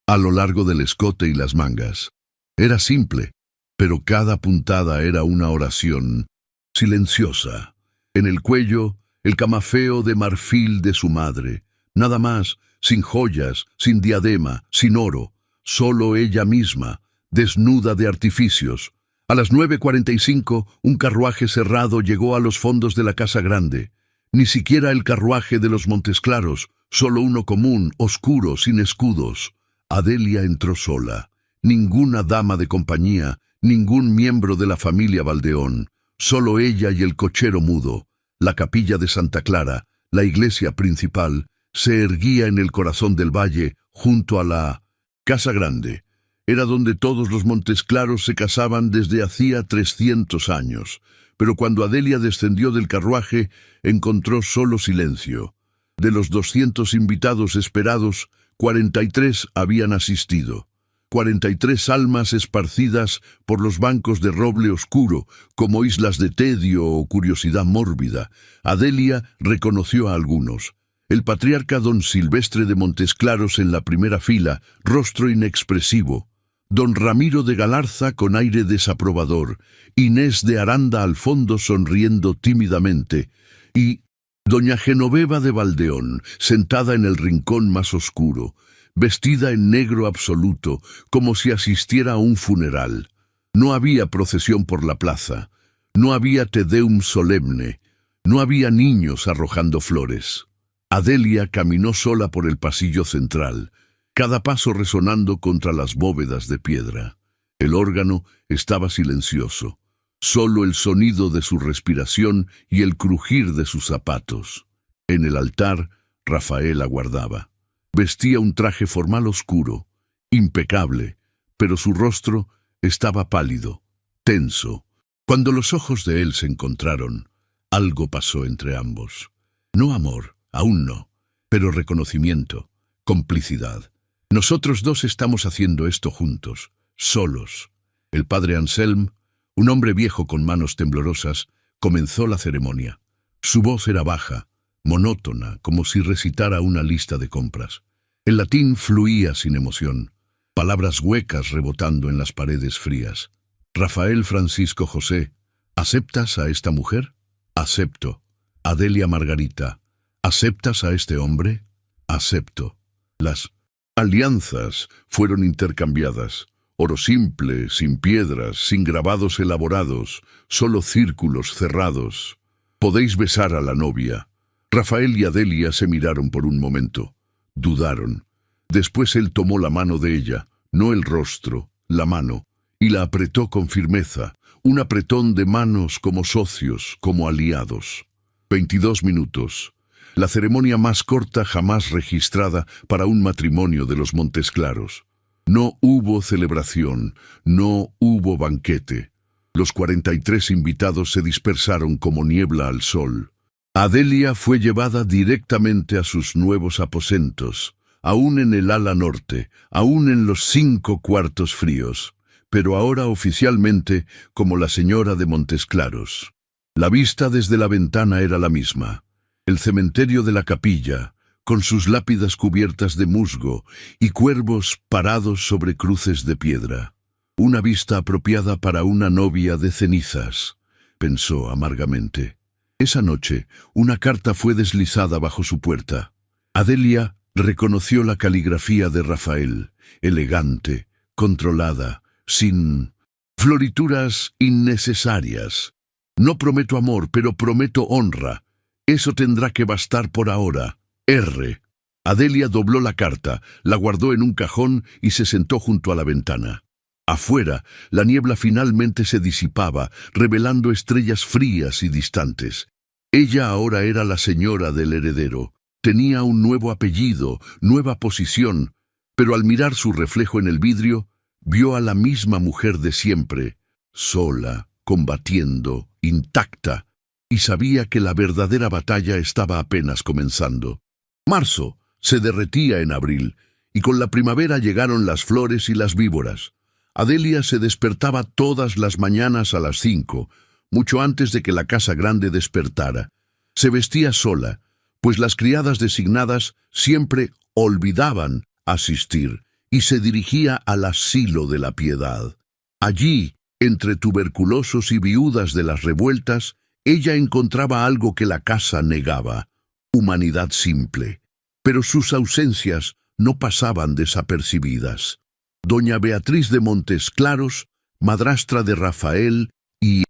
a lo largo del escote y las mangas. Era simple, pero cada puntada era una oración silenciosa. En el cuello, el camafeo de marfil de su madre. Nada más, sin joyas, sin diadema, sin oro. Solo ella misma, desnuda de artificios. A las 9:45, un carruaje cerrado llegó a los fondos de la Casa Grande. Ni siquiera el carruaje de los Montes Claros, solo uno común, oscuro, sin escudos. Adelia entró sola. Ninguna dama de compañía, ningún miembro de la familia Valdeón. Solo ella y el cochero mudo. La capilla de Santa Clara, la iglesia principal, se erguía en el corazón del valle, junto a la Casa Grande. Era donde todos los Montes Claros se casaban desde hacía 300 años. Pero cuando Adelia descendió del carruaje, encontró solo silencio. De los 200 invitados esperados, 43 habían asistido. 43 almas esparcidas por los bancos de roble oscuro, como islas de tedio o curiosidad mórbida. Adelia reconoció a algunos. El patriarca don Silvestre de Montes Claros en la primera fila, rostro inexpresivo. Don Ramiro de Galarza con aire desaprobador. Inés de Aranda al fondo sonriendo tímidamente. Y doña Genoveva de Valdeón, sentada en el rincón más oscuro, vestida en negro absoluto, como si asistiera a un funeral. No había procesión por la plaza, no había te deum solemne, no había niños arrojando flores. Adelia caminó sola por el pasillo central, cada paso resonando contra las bóvedas de piedra. El órgano estaba silencioso. Solo el sonido de su respiración y el crujir de sus zapatos. En el altar, Rafael aguardaba. Vestía un traje formal oscuro, impecable, pero su rostro estaba pálido, tenso. Cuando los ojos de él se encontraron, algo pasó entre ambos. No amor, aún no, pero reconocimiento, complicidad. Nosotros dos estamos haciendo esto juntos, solos. El padre Anselm, un hombre viejo con manos temblorosas, comenzó la ceremonia. Su voz era baja, monótona, como si recitara una lista de compras. El latín fluía sin emoción, palabras huecas rebotando en las paredes frías. Rafael Francisco José, ¿aceptas a esta mujer? Acepto. Adelia Margarita, ¿aceptas a este hombre? Acepto. Las alianzas fueron intercambiadas. Oro simple, sin piedras, sin grabados elaborados, solo círculos cerrados. Podéis besar a la novia. Rafael y Adelia se miraron por un momento. Dudaron. Después él tomó la mano de ella, no el rostro, la mano, y la apretó con firmeza, un apretón de manos como socios, como aliados. 22 minutos. La ceremonia más corta jamás registrada para un matrimonio de los Montes Claros. No hubo celebración, no hubo banquete. Los 43 invitados se dispersaron como niebla al sol. Adelia fue llevada directamente a sus nuevos aposentos, aún en el ala norte, aún en los 5 cuartos fríos, pero ahora oficialmente como la señora de Montes Claros. La vista desde la ventana era la misma. El cementerio de la capilla, con sus lápidas cubiertas de musgo y cuervos parados sobre cruces de piedra. Una vista apropiada para una novia de cenizas, pensó amargamente. Esa noche, una carta fue deslizada bajo su puerta. Adelia reconoció la caligrafía de Rafael, elegante, controlada, sin florituras innecesarias. No prometo amor, pero prometo honra. Eso tendrá que bastar por ahora. R. Adelia dobló la carta, la guardó en un cajón y se sentó junto a la ventana. Afuera, la niebla finalmente se disipaba, revelando estrellas frías y distantes. Ella ahora era la señora del heredero. Tenía un nuevo apellido, nueva posición, pero al mirar su reflejo en el vidrio, vio a la misma mujer de siempre, sola, combatiendo, intacta, y sabía que la verdadera batalla estaba apenas comenzando. Marzo se derretía en abril, y con la primavera llegaron las flores y las víboras. Adelia se despertaba todas las mañanas a las 5, mucho antes de que la casa grande despertara. Se vestía sola, pues las criadas designadas siempre olvidaban asistir, y se dirigía al asilo de la piedad. Allí, entre tuberculosos y viudas de las revueltas, ella encontraba algo que la casa negaba, humanidad simple. Pero sus ausencias no pasaban desapercibidas. Doña Beatriz de Montes Claros, madrastra de Rafael y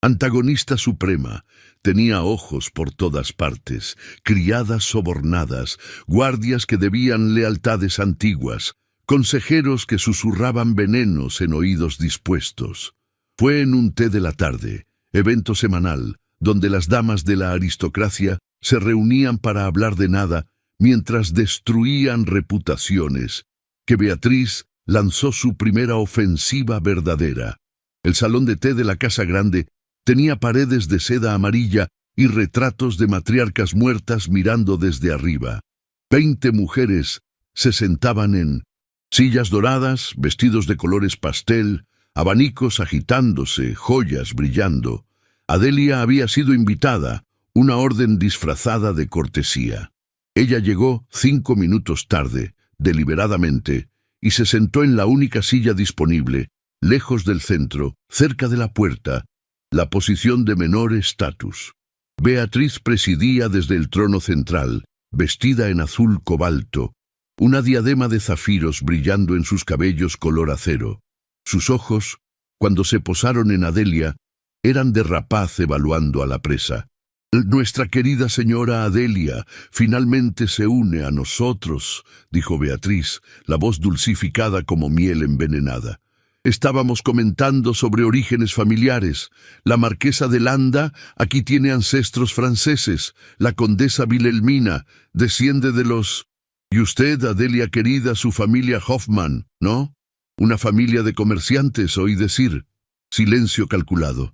antagonista suprema, tenía ojos por todas partes, criadas sobornadas, guardias que debían lealtades antiguas, consejeros que susurraban venenos en oídos dispuestos. Fue en un té de la tarde, evento semanal, donde las damas de la aristocracia se reunían para hablar de nada mientras destruían reputaciones, que Beatriz lanzó su primera ofensiva verdadera. El salón de té de la Casa Grande tenía paredes de seda amarilla y retratos de matriarcas muertas mirando desde arriba. 20 mujeres se sentaban en sillas doradas, vestidos de colores pastel, abanicos agitándose, joyas brillando. Adelia había sido invitada, una orden disfrazada de cortesía. Ella llegó 5 minutos tarde, deliberadamente, y se sentó en la única silla disponible, lejos del centro, cerca de la puerta, la posición de menor estatus. Beatriz presidía desde el trono central, vestida en azul cobalto, una diadema de zafiros brillando en sus cabellos color acero. Sus ojos, cuando se posaron en Adelia, eran de rapaz evaluando a la presa. «Nuestra querida señora Adelia finalmente se une a nosotros», dijo Beatriz, la voz dulcificada como miel envenenada. «Estábamos comentando sobre orígenes familiares. La marquesa de Landa aquí tiene ancestros franceses. La condesa Wilhelmina desciende de los Y usted, Adelia querida, su familia Hoffman, ¿no? Una familia de comerciantes, oí decir. Silencio calculado.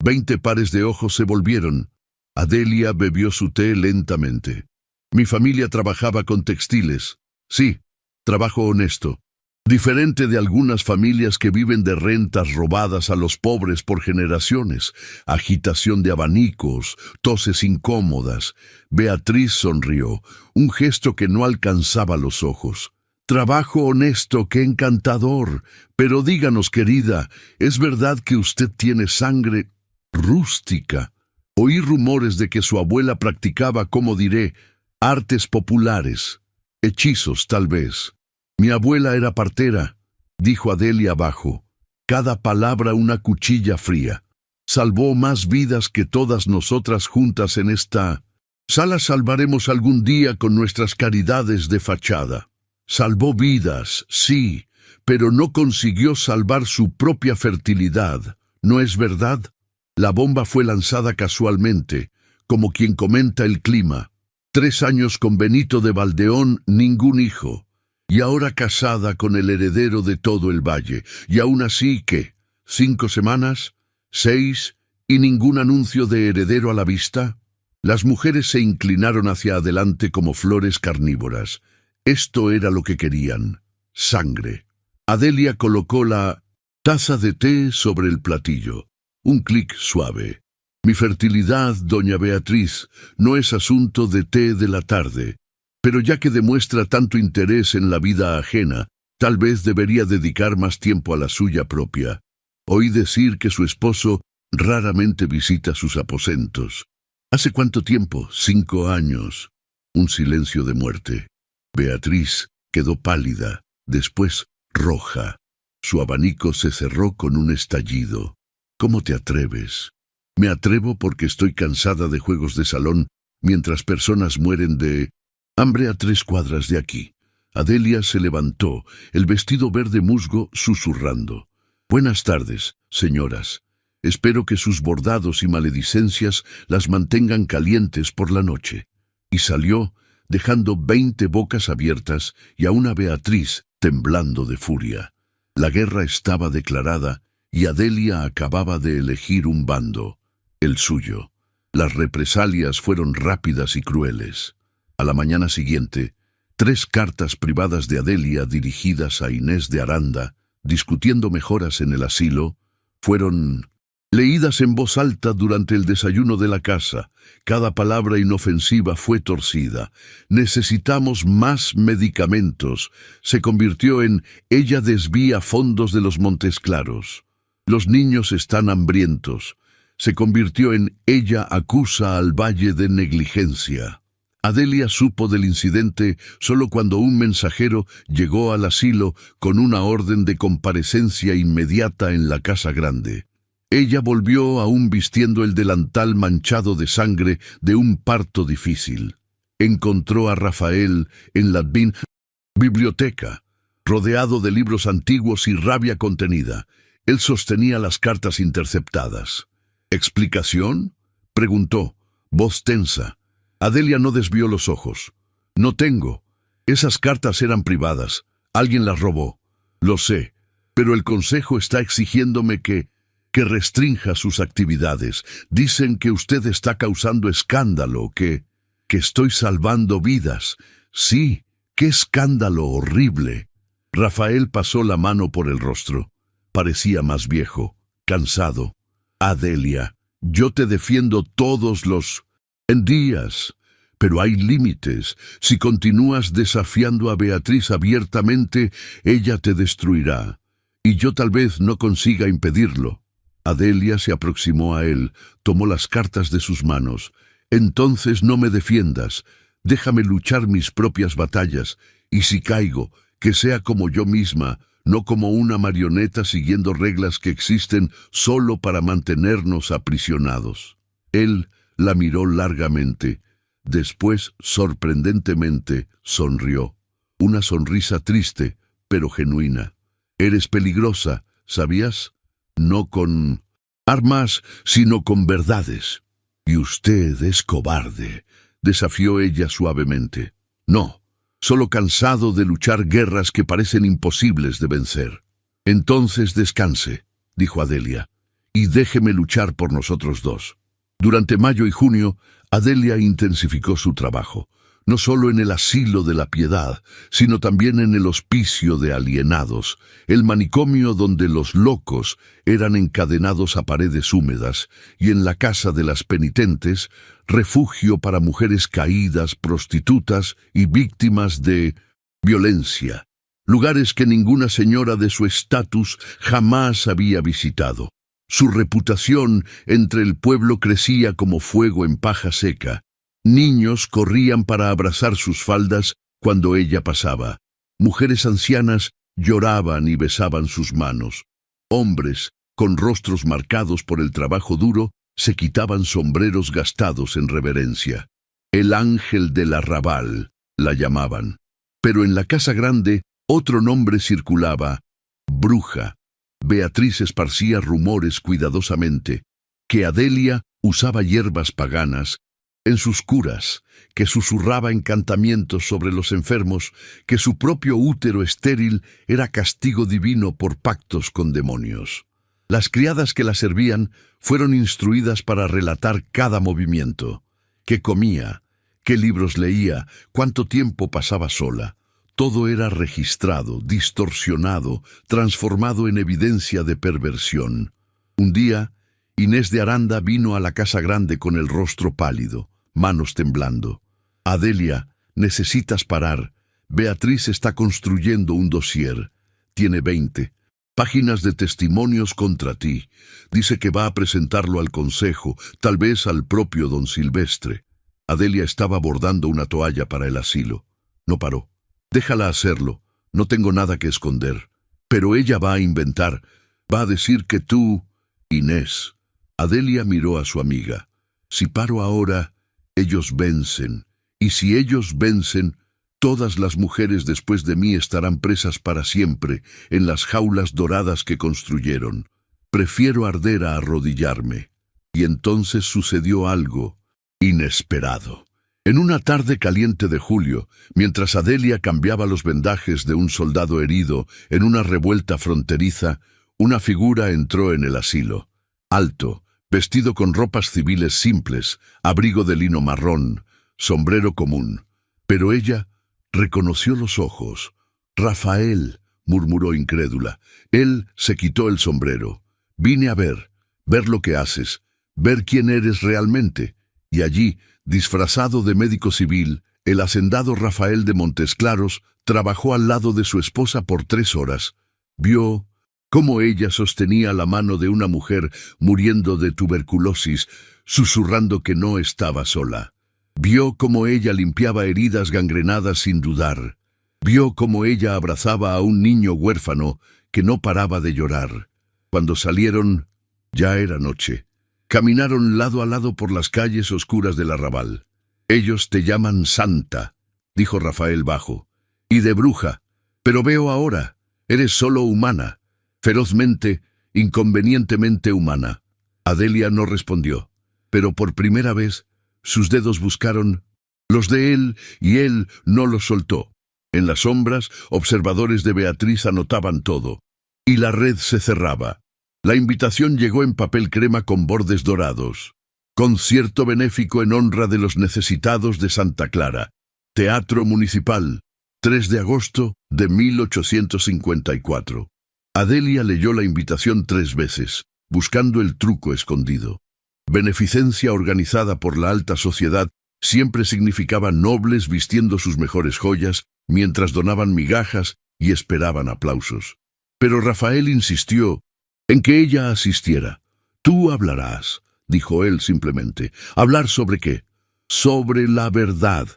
20 pares de ojos se volvieron. Adelia bebió su té lentamente. Mi familia trabajaba con textiles. Sí, trabajo honesto. Diferente de algunas familias que viven de rentas robadas a los pobres por generaciones. Agitación de abanicos, toses incómodas. Beatriz sonrió, un gesto que no alcanzaba los ojos. Trabajo honesto, qué encantador. Pero díganos, querida, ¿es verdad que usted tiene sangre rústica? Oí rumores de que su abuela practicaba, como diré, artes populares. Hechizos, tal vez. Mi abuela era partera, dijo Adelia bajo. Cada palabra una cuchilla fría. Salvó más vidas que todas nosotras juntas en esta sala salvaremos algún día con nuestras caridades de fachada. Salvó vidas, sí, pero no consiguió salvar su propia fertilidad, ¿no es verdad? La bomba fue lanzada casualmente, como quien comenta el clima. 3 años con Benito de Valdeón, ningún hijo. Y ahora casada con el heredero de todo el valle. Y aún así, ¿qué? 5 semanas, 6, y ningún anuncio de heredero a la vista. Las mujeres se inclinaron hacia adelante como flores carnívoras. Esto era lo que querían. Sangre. Adelia colocó la taza de té sobre el platillo. Un clic suave. Mi fertilidad, doña Beatriz, no es asunto de té de la tarde. Pero ya que demuestra tanto interés en la vida ajena, tal vez debería dedicar más tiempo a la suya propia. Oí decir que su esposo raramente visita sus aposentos. ¿Hace cuánto tiempo? 5 años. Un silencio de muerte. Beatriz quedó pálida, después roja. Su abanico se cerró con un estallido. ¿Cómo te atreves? Me atrevo porque estoy cansada de juegos de salón mientras personas mueren de hambre a 3 cuadras de aquí. Adelia se levantó, el vestido verde musgo susurrando. Buenas tardes, señoras. Espero que sus bordados y maledicencias las mantengan calientes por la noche. Y salió, dejando 20 bocas abiertas y a una Beatriz temblando de furia. La guerra estaba declarada y Adelia acababa de elegir un bando, el suyo. Las represalias fueron rápidas y crueles. A la mañana siguiente, 3 cartas privadas de Adelia dirigidas a Inés de Aranda, discutiendo mejoras en el asilo, fueron leídas en voz alta durante el desayuno de la casa. Cada palabra inofensiva fue torcida. Necesitamos más medicamentos. Se convirtió en ella desvía fondos de los Montes Claros. Los niños están hambrientos. Se convirtió en ella acusa al Valle de negligencia. Adelia supo del incidente solo cuando un mensajero llegó al asilo con una orden de comparecencia inmediata en la casa grande. Ella volvió aún vistiendo el delantal manchado de sangre de un parto difícil. Encontró a Rafael en la biblioteca, rodeado de libros antiguos y rabia contenida. Él sostenía las cartas interceptadas. ¿Explicación?, preguntó, voz tensa. Adelia no desvió los ojos. No tengo. Esas cartas eran privadas. Alguien las robó. Lo sé, pero el consejo está exigiéndome que restrinja sus actividades. Dicen que usted está causando escándalo, que estoy salvando vidas. Sí, qué escándalo horrible. Rafael pasó la mano por el rostro. Parecía más viejo, cansado. Adelia, yo te defiendo todos los días, pero hay límites. Si continúas desafiando a Beatriz abiertamente, ella te destruirá, y yo tal vez no consiga impedirlo. Adelia se aproximó a él, tomó las cartas de sus manos. Entonces no me defiendas, déjame luchar mis propias batallas, y si caigo, que sea como yo misma, no como una marioneta siguiendo reglas que existen solo para mantenernos aprisionados. Él la miró largamente. Después, sorprendentemente, sonrió. Una sonrisa triste, pero genuina. Eres peligrosa, ¿sabías? No con armas, sino con verdades. Y usted es cobarde, desafió ella suavemente. No, solo cansado de luchar guerras que parecen imposibles de vencer. Entonces descanse, dijo Adelia, y déjeme luchar por nosotros dos. Durante mayo y junio, Adelia intensificó su trabajo, no solo en el asilo de la Piedad, sino también en el hospicio de alienados, el manicomio donde los locos eran encadenados a paredes húmedas, y en la casa de las penitentes, refugio para mujeres caídas, prostitutas y víctimas de violencia, lugares que ninguna señora de su estatus jamás había visitado. Su reputación entre el pueblo crecía como fuego en paja seca. Niños corrían para abrazar sus faldas cuando ella pasaba. Mujeres ancianas lloraban y besaban sus manos. Hombres, con rostros marcados por el trabajo duro, se quitaban sombreros gastados en reverencia. El ángel del arrabal, la llamaban. Pero en la casa grande, otro nombre circulaba: bruja. Beatriz esparcía rumores cuidadosamente, que Adelia usaba hierbas paganas en sus curas, que susurraba encantamientos sobre los enfermos, que su propio útero estéril era castigo divino por pactos con demonios. Las criadas que la servían fueron instruidas para relatar cada movimiento: qué comía, qué libros leía, cuánto tiempo pasaba sola. Todo era registrado, distorsionado, transformado en evidencia de perversión. Un día, Inés de Aranda vino a la casa grande con el rostro pálido, manos temblando. Adelia, necesitas parar. Beatriz está construyendo un dossier. Tiene 20 páginas de testimonios contra ti. Dice que va a presentarlo al consejo, tal vez al propio don Silvestre. Adelia estaba bordando una toalla para el asilo. No paró. Déjala hacerlo, no tengo nada que esconder. Pero ella va a inventar, va a decir que tú... Inés. Adelia miró a su amiga. Si paro ahora, ellos vencen. Y si ellos vencen, todas las mujeres después de mí estarán presas para siempre en las jaulas doradas que construyeron. Prefiero arder a arrodillarme. Y entonces sucedió algo inesperado. En una tarde caliente de julio, mientras Adelia cambiaba los vendajes de un soldado herido en una revuelta fronteriza, una figura entró en el asilo. Alto, vestido con ropas civiles simples, abrigo de lino marrón, sombrero común. Pero ella reconoció los ojos. «Rafael», murmuró incrédula. Él se quitó el sombrero. «Vine a ver lo que haces, ver quién eres realmente». Y allí, disfrazado de médico civil, el hacendado Rafael de Montesclaros trabajó al lado de su esposa por 3 horas. Vio cómo ella sostenía la mano de una mujer muriendo de tuberculosis, susurrando que no estaba sola. Vio cómo ella limpiaba heridas gangrenadas sin dudar. Vio cómo ella abrazaba a un niño huérfano que no paraba de llorar. Cuando salieron, ya era noche. Caminaron lado a lado por las calles oscuras del arrabal. «Ellos te llaman santa», dijo Rafael bajo, «y de bruja, pero veo ahora, eres solo humana, ferozmente, inconvenientemente humana». Adelia no respondió, pero por primera vez sus dedos buscaron los de él y él no los soltó. En las sombras, observadores de Beatriz anotaban todo, y la red se cerraba. La invitación llegó en papel crema con bordes dorados. Concierto benéfico en honra de los necesitados de Santa Clara. Teatro Municipal, 3 de agosto de 1854. Adelia leyó la invitación 3 veces, buscando el truco escondido. Beneficencia organizada por la alta sociedad siempre significaba nobles vistiendo sus mejores joyas, mientras donaban migajas y esperaban aplausos. Pero Rafael insistió en que ella asistiera. «Tú hablarás», dijo él simplemente. «¿Hablar sobre qué?» «Sobre la verdad.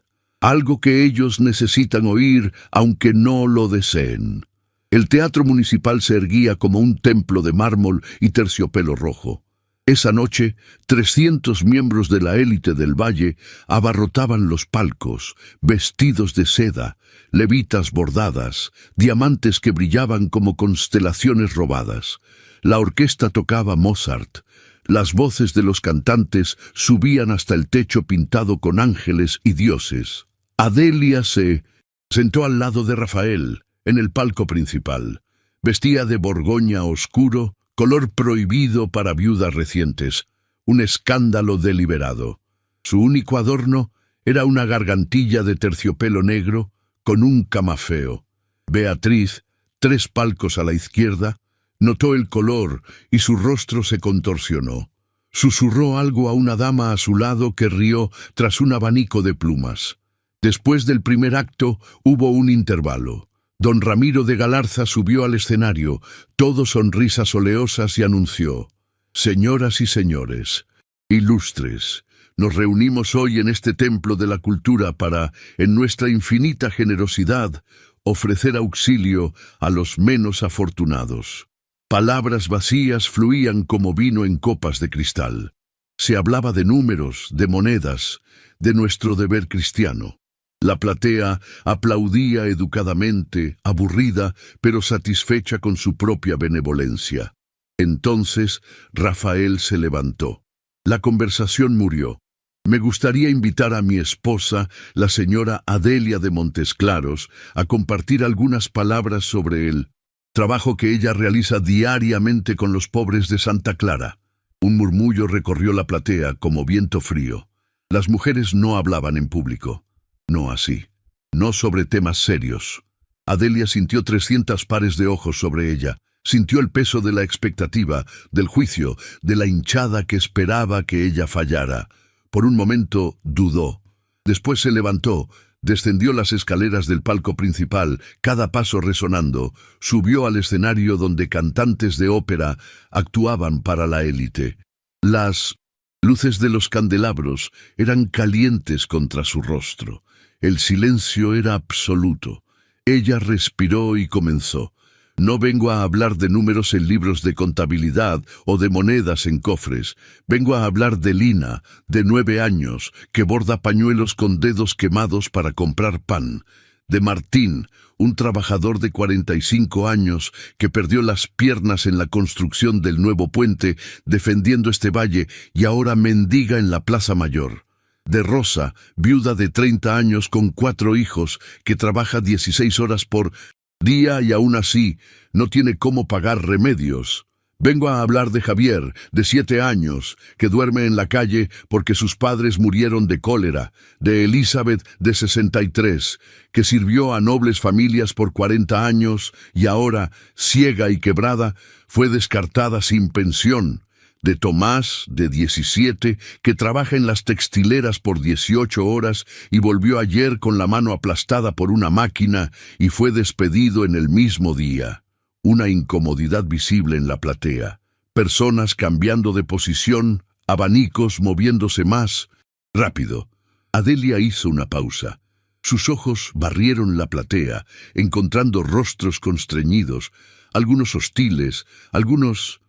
Algo que ellos necesitan oír, aunque no lo deseen». El teatro municipal se erguía como un templo de mármol y terciopelo rojo. Esa noche, 300 miembros de la élite del valle abarrotaban los palcos, vestidos de seda, levitas bordadas, diamantes que brillaban como constelaciones robadas. La orquesta tocaba Mozart. Las voces de los cantantes subían hasta el techo pintado con ángeles y dioses. Adelia se Sentó al lado de Rafael, en el palco principal. Vestía de borgoña oscuro, color prohibido para viudas recientes, un escándalo deliberado. Su único adorno era una gargantilla de terciopelo negro con un camafeo. Beatriz, 3 palcos a la izquierda, notó el color y su rostro se contorsionó. Susurró algo a una dama a su lado que rió tras un abanico de plumas. Después del primer acto hubo un intervalo. Don Ramiro de Galarza subió al escenario, todo sonrisas oleosas, y anunció: «Señoras y señores, ilustres, nos reunimos hoy en este templo de la cultura para, en nuestra infinita generosidad, ofrecer auxilio a los menos afortunados». Palabras vacías fluían como vino en copas de cristal. Se hablaba de números, de monedas, de nuestro deber cristiano. La platea aplaudía educadamente, aburrida, pero satisfecha con su propia benevolencia. Entonces Rafael se levantó. La conversación murió. Me gustaría invitar a mi esposa, la señora Adelia de Montesclaros, a compartir algunas palabras sobre el trabajo que ella realiza diariamente con los pobres de Santa Clara. Un murmullo recorrió la platea como viento frío. Las mujeres no hablaban en público. No así. No sobre temas serios. Adelia sintió 300 pares de ojos sobre ella. Sintió el peso de la expectativa, del juicio, de la hinchada que esperaba que ella fallara. Por un momento dudó. Después se levantó, descendió las escaleras del palco principal, cada paso resonando, subió al escenario donde cantantes de ópera actuaban para la élite. Las luces de los candelabros eran calientes contra su rostro. El silencio era absoluto. Ella respiró y comenzó. No vengo a hablar de números en libros de contabilidad o de monedas en cofres. Vengo a hablar de Lina, de 9 años, que borda pañuelos con dedos quemados para comprar pan. De Martín, un trabajador de 45 años que perdió las piernas en la construcción del nuevo puente, defendiendo este valle, y ahora mendiga en la Plaza Mayor. De Rosa, viuda de 30 años con 4 hijos, que trabaja 16 horas por día y aún así no tiene cómo pagar remedios. Vengo a hablar de Javier, de 7 años, que duerme en la calle porque sus padres murieron de cólera, de Elizabeth, de 63, que sirvió a nobles familias por 40 años y ahora, ciega y quebrada, fue descartada sin pensión, de Tomás, de 17, que trabaja en las textileras por 18 horas y volvió ayer con la mano aplastada por una máquina y fue despedido en el mismo día. Una incomodidad visible en la platea. Personas cambiando de posición, abanicos moviéndose más rápido. Adelia hizo una pausa. Sus ojos barrieron la platea, encontrando rostros constreñidos, algunos hostiles, algunos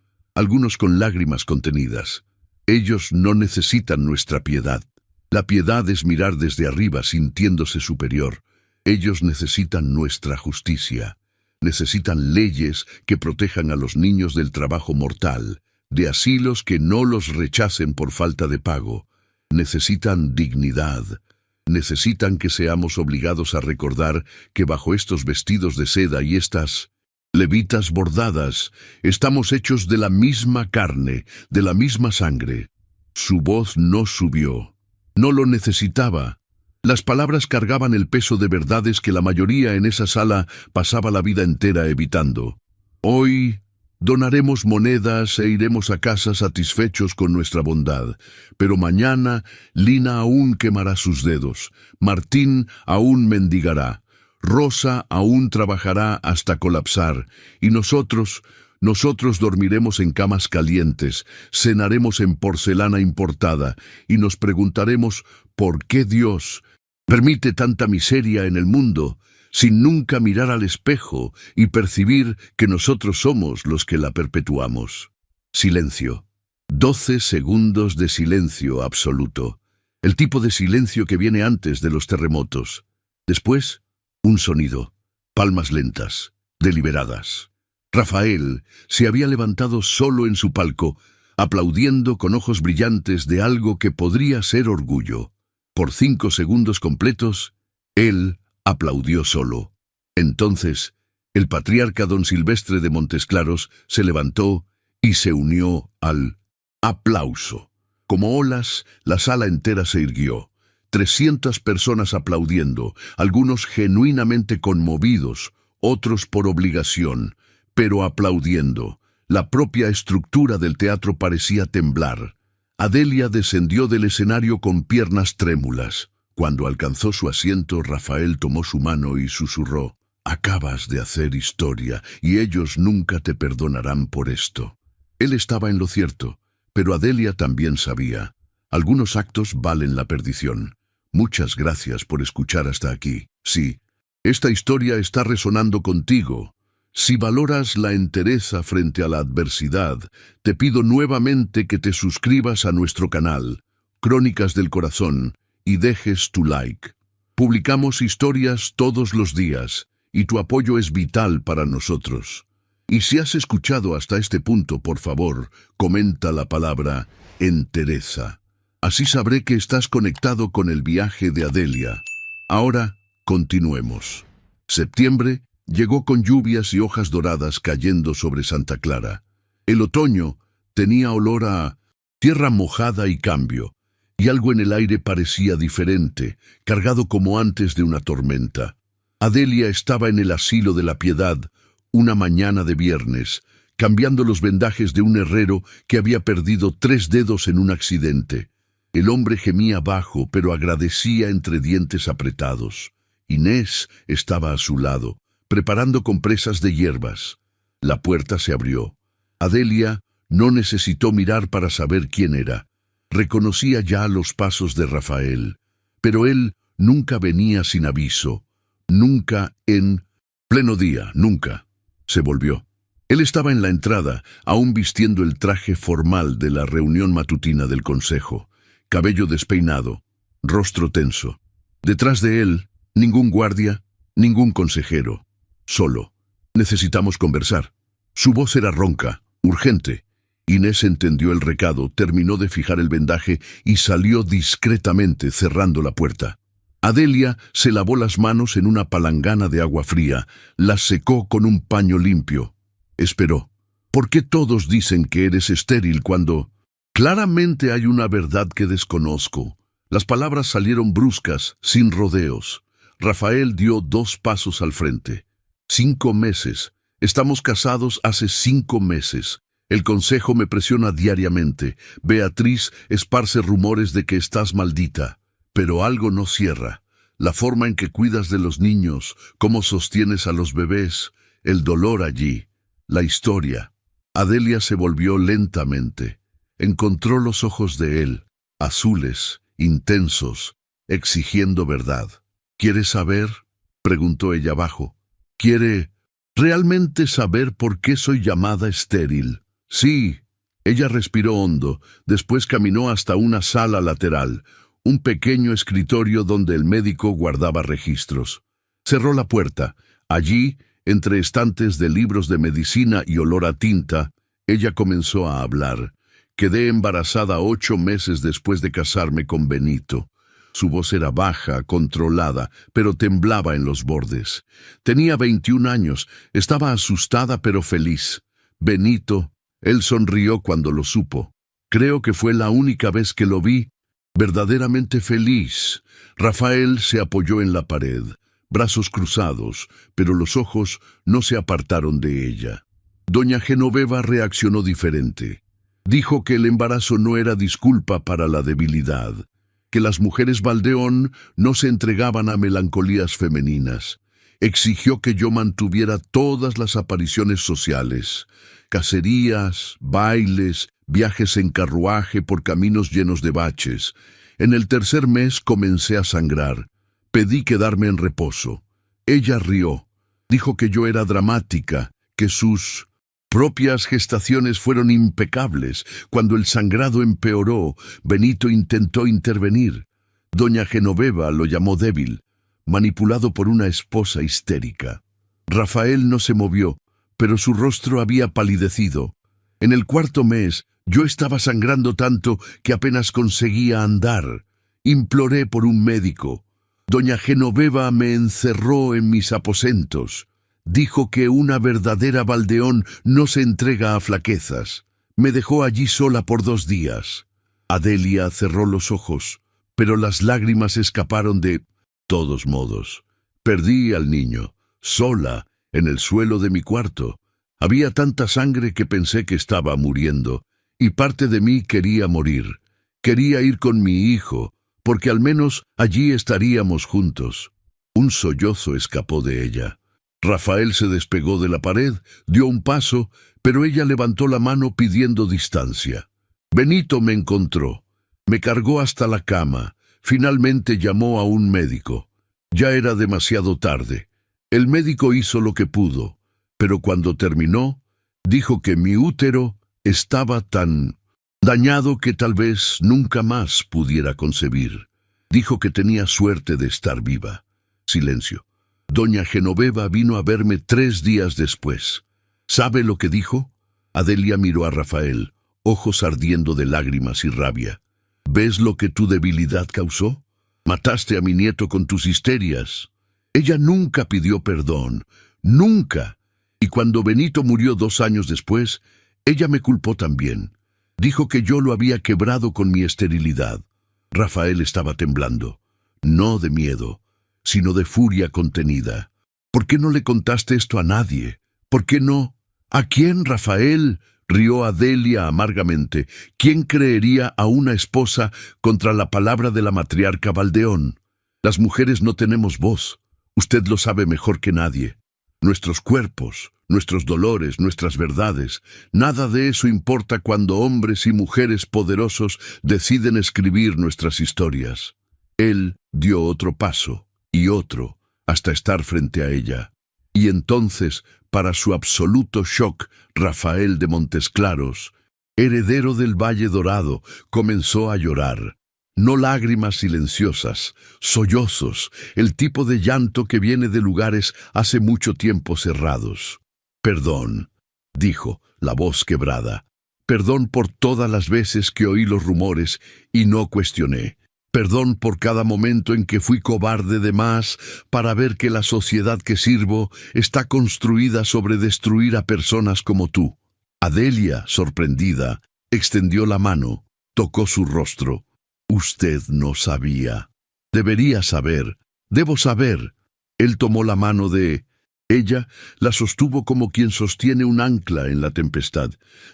con lágrimas contenidas. Ellos no necesitan nuestra piedad. La piedad es mirar desde arriba sintiéndose superior. Ellos necesitan nuestra justicia. Necesitan leyes que protejan a los niños del trabajo mortal, de asilos que no los rechacen por falta de pago. Necesitan dignidad. Necesitan que seamos obligados a recordar que bajo estos vestidos de seda y estas levitas bordadas, estamos hechos de la misma carne, de la misma sangre. Su voz no subió. No lo necesitaba. Las palabras cargaban el peso de verdades que la mayoría en esa sala pasaba la vida entera evitando. Hoy donaremos monedas e iremos a casa satisfechos con nuestra bondad, pero mañana Lina aún quemará sus dedos, Martín aún mendigará, Rosa aún trabajará hasta colapsar, y nosotros dormiremos en camas calientes, cenaremos en porcelana importada, y nos preguntaremos ¿por qué Dios permite tanta miseria en el mundo, sin nunca mirar al espejo y percibir que nosotros somos los que la perpetuamos? Silencio. 12 segundos de silencio absoluto. El tipo de silencio que viene antes de los terremotos. Después, un sonido. Palmas lentas, deliberadas. Rafael se había levantado solo en su palco, aplaudiendo con ojos brillantes de algo que podría ser orgullo. Por 5 segundos completos, él aplaudió solo. Entonces, el patriarca don Silvestre de Montesclaros se levantó y se unió al aplauso. Como olas, la sala entera se irguió. 300 personas aplaudiendo, algunos genuinamente conmovidos, otros por obligación, pero aplaudiendo. La propia estructura del teatro parecía temblar. Adelia descendió del escenario con piernas trémulas. Cuando alcanzó su asiento, Rafael tomó su mano y susurró: «Acabas de hacer historia, y ellos nunca te perdonarán por esto». Él estaba en lo cierto, pero Adelia también sabía. Algunos actos valen la perdición. Muchas gracias por escuchar hasta aquí. Sí, esta historia está resonando contigo. Si valoras la entereza frente a la adversidad, te pido nuevamente que te suscribas a nuestro canal, Crónicas del Corazón, y dejes tu like. Publicamos historias todos los días, y tu apoyo es vital para nosotros. Y si has escuchado hasta este punto, por favor, comenta la palabra entereza. Así sabré que estás conectado con el viaje de Adelia. Ahora, continuemos. Septiembre llegó con lluvias y hojas doradas cayendo sobre Santa Clara. El otoño tenía olor a tierra mojada y cambio, y algo en el aire parecía diferente, cargado como antes de una tormenta. Adelia estaba en el asilo de la Piedad, una mañana de viernes, cambiando los vendajes de un herrero que había perdido 3 dedos en un accidente. El hombre gemía bajo, pero agradecía entre dientes apretados. Inés estaba a su lado, preparando compresas de hierbas. La puerta se abrió. Adelia no necesitó mirar para saber quién era. Reconocía ya los pasos de Rafael, pero él nunca venía sin aviso. Nunca en pleno día, nunca. Se volvió. Él estaba en la entrada, aún vistiendo el traje formal de la reunión matutina del consejo. Cabello despeinado, rostro tenso. Detrás de él, ningún guardia, ningún consejero. Solo. Necesitamos conversar. Su voz era ronca, urgente. Inés entendió el recado, terminó de fijar el vendaje y salió discretamente, cerrando la puerta. Adelia se lavó las manos en una palangana de agua fría, las secó con un paño limpio. Esperó. ¿Por qué todos dicen que eres estéril cuando claramente hay una verdad que desconozco? Las palabras salieron bruscas, sin rodeos. Rafael dio 2 pasos al frente. 5 meses. Estamos casados hace 5 meses. El consejo me presiona diariamente. Beatriz esparce rumores de que estás maldita. Pero algo no cierra. La forma en que cuidas de los niños, cómo sostienes a los bebés, el dolor allí, la historia. Adelia se volvió lentamente. Encontró los ojos de él, azules, intensos, exigiendo verdad. ¿Quieres saber?, preguntó ella bajo. ¿Quiere realmente saber por qué soy llamada estéril? Sí. Ella respiró hondo, después caminó hasta una sala lateral, un pequeño escritorio donde el médico guardaba registros. Cerró la puerta. Allí, entre estantes de libros de medicina y olor a tinta, ella comenzó a hablar. Quedé embarazada 8 meses después de casarme con Benito. Su voz era baja, controlada, pero temblaba en los bordes. Tenía 21 años, estaba asustada pero feliz. Benito, él sonrió cuando lo supo. Creo que fue la única vez que lo vi verdaderamente feliz. Rafael se apoyó en la pared, brazos cruzados, pero los ojos no se apartaron de ella. Doña Genoveva reaccionó diferente. Dijo que el embarazo no era disculpa para la debilidad, que las mujeres Valdeón no se entregaban a melancolías femeninas. Exigió que yo mantuviera todas las apariciones sociales, cacerías, bailes, viajes en carruaje por caminos llenos de baches. En el 3er mes comencé a sangrar. Pedí quedarme en reposo. Ella rió. Dijo que yo era dramática, que sus propias gestaciones fueron impecables. Cuando el sangrado empeoró, Benito intentó intervenir. Doña Genoveva lo llamó débil, manipulado por una esposa histérica. Rafael no se movió, pero su rostro había palidecido. En el 4.º mes, yo estaba sangrando tanto que apenas conseguía andar. Imploré por un médico. Doña Genoveva me encerró en mis aposentos. Dijo que una verdadera Valdeón no se entrega a flaquezas. Me dejó allí sola por 2 días. Adelia cerró los ojos, pero las lágrimas escaparon de todos modos. Perdí al niño, sola, en el suelo de mi cuarto. Había tanta sangre que pensé que estaba muriendo, y parte de mí quería morir. Quería ir con mi hijo, porque al menos allí estaríamos juntos. Un sollozo escapó de ella. Rafael se despegó de la pared, dio un paso, pero ella levantó la mano pidiendo distancia. Benito me encontró. Me cargó hasta la cama. Finalmente llamó a un médico. Ya era demasiado tarde. El médico hizo lo que pudo, pero cuando terminó, dijo que mi útero estaba tan dañado que tal vez nunca más pudiera concebir. Dijo que tenía suerte de estar viva. Silencio. Doña Genoveva vino a verme 3 días después. ¿Sabe lo que dijo? Adelia miró a Rafael, ojos ardiendo de lágrimas y rabia. ¿Ves lo que tu debilidad causó? Mataste a mi nieto con tus histerias. Ella nunca pidió perdón, nunca. Y cuando Benito murió 2 años después, ella me culpó también. Dijo que yo lo había quebrado con mi esterilidad. Rafael estaba temblando, no de miedo, sino de furia contenida. ¿Por qué no le contaste esto a nadie? ¿Por qué no? ¿A quién, Rafael? Rió Adelia amargamente. ¿Quién creería a una esposa contra la palabra de la matriarca Valdeón? Las mujeres no tenemos voz. Usted lo sabe mejor que nadie. Nuestros cuerpos, nuestros dolores, nuestras verdades, nada de eso importa cuando hombres y mujeres poderosos deciden escribir nuestras historias. Él dio otro paso, y otro, hasta estar frente a ella. Y entonces, para su absoluto shock, Rafael de Montesclaros, heredero del Valle Dorado, comenzó a llorar. No lágrimas silenciosas, sollozos, el tipo de llanto que viene de lugares hace mucho tiempo cerrados. Perdón, dijo, la voz quebrada. Perdón por todas las veces que oí los rumores y no cuestioné. Perdón por cada momento en que fui cobarde de más para ver que la sociedad que sirvo está construida sobre destruir a personas como tú. Adelia, sorprendida, extendió la mano, tocó su rostro. Usted no sabía. Debería saber. Debo saber. Él tomó la mano de ella, la sostuvo como quien sostiene un ancla en la tempestad.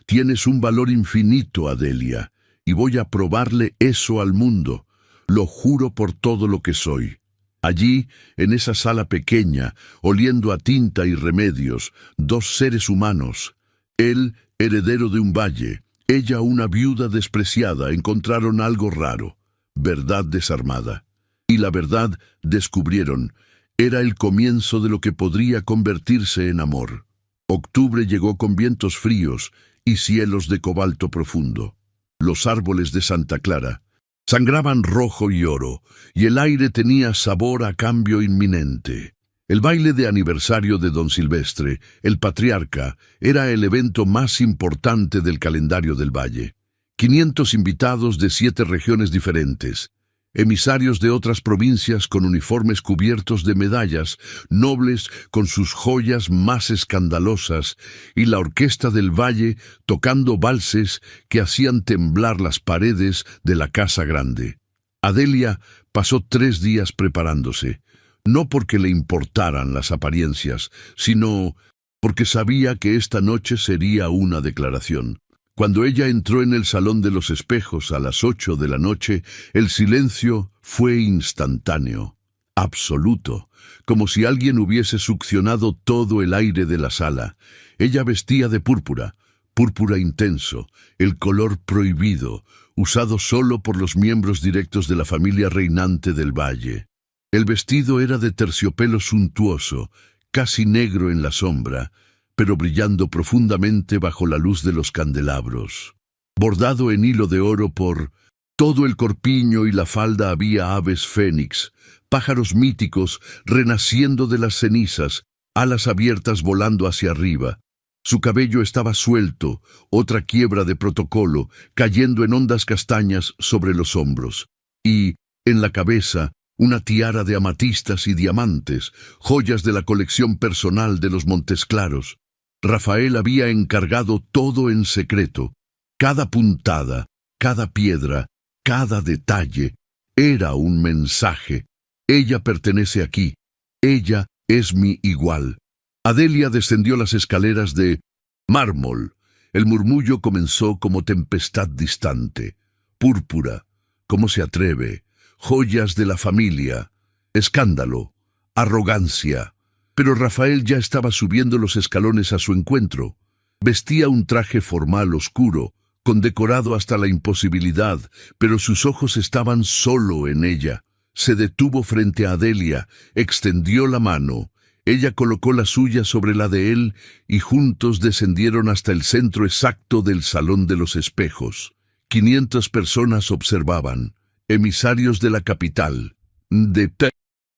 Tienes un valor infinito, Adelia, y voy a probarle eso al mundo. Lo juro por todo lo que soy. Allí, en esa sala pequeña, oliendo a tinta y remedios, 2 seres humanos. Él, heredero de un valle, ella una viuda despreciada, encontraron algo raro. Verdad desarmada. Y la verdad, descubrieron, era el comienzo de lo que podría convertirse en amor. Octubre llegó con vientos fríos y cielos de cobalto profundo. Los árboles de Santa Clara sangraban rojo y oro, y el aire tenía sabor a cambio inminente. El baile de aniversario de don Silvestre, el patriarca, era el evento más importante del calendario del valle. 500 invitados de 7 regiones diferentes, emisarios de otras provincias con uniformes cubiertos de medallas, nobles con sus joyas más escandalosas, y la orquesta del valle tocando valses que hacían temblar las paredes de la casa grande. Adelia pasó 3 días preparándose, no porque le importaran las apariencias, sino porque sabía que esta noche sería una declaración. Cuando ella entró en el Salón de los Espejos a las 8 de la noche, el silencio fue instantáneo, absoluto, como si alguien hubiese succionado todo el aire de la sala. Ella vestía de púrpura, púrpura intenso, el color prohibido, usado solo por los miembros directos de la familia reinante del valle. El vestido era de terciopelo suntuoso, casi negro en la sombra, pero brillando profundamente bajo la luz de los candelabros. Bordado en hilo de oro por todo el corpiño y la falda había aves fénix, pájaros míticos renaciendo de las cenizas, alas abiertas volando hacia arriba. Su cabello estaba suelto, otra quiebra de protocolo, cayendo en ondas castañas sobre los hombros. Y, en la cabeza, una tiara de amatistas y diamantes, joyas de la colección personal de los Montesclaros. Rafael había encargado todo en secreto. Cada puntada, cada piedra, cada detalle, era un mensaje. Ella pertenece aquí. Ella es mi igual. Adelia descendió las escaleras de mármol. El murmullo comenzó como tempestad distante. Púrpura, ¿cómo se atreve? Joyas de la familia. Escándalo. Arrogancia. Pero Rafael ya estaba subiendo los escalones a su encuentro. Vestía un traje formal oscuro, condecorado hasta la imposibilidad, pero sus ojos estaban solo en ella. Se detuvo frente a Adelia, extendió la mano. Ella colocó la suya sobre la de él y juntos descendieron hasta el centro exacto del Salón de los Espejos. 500 personas observaban, emisarios de la capital, de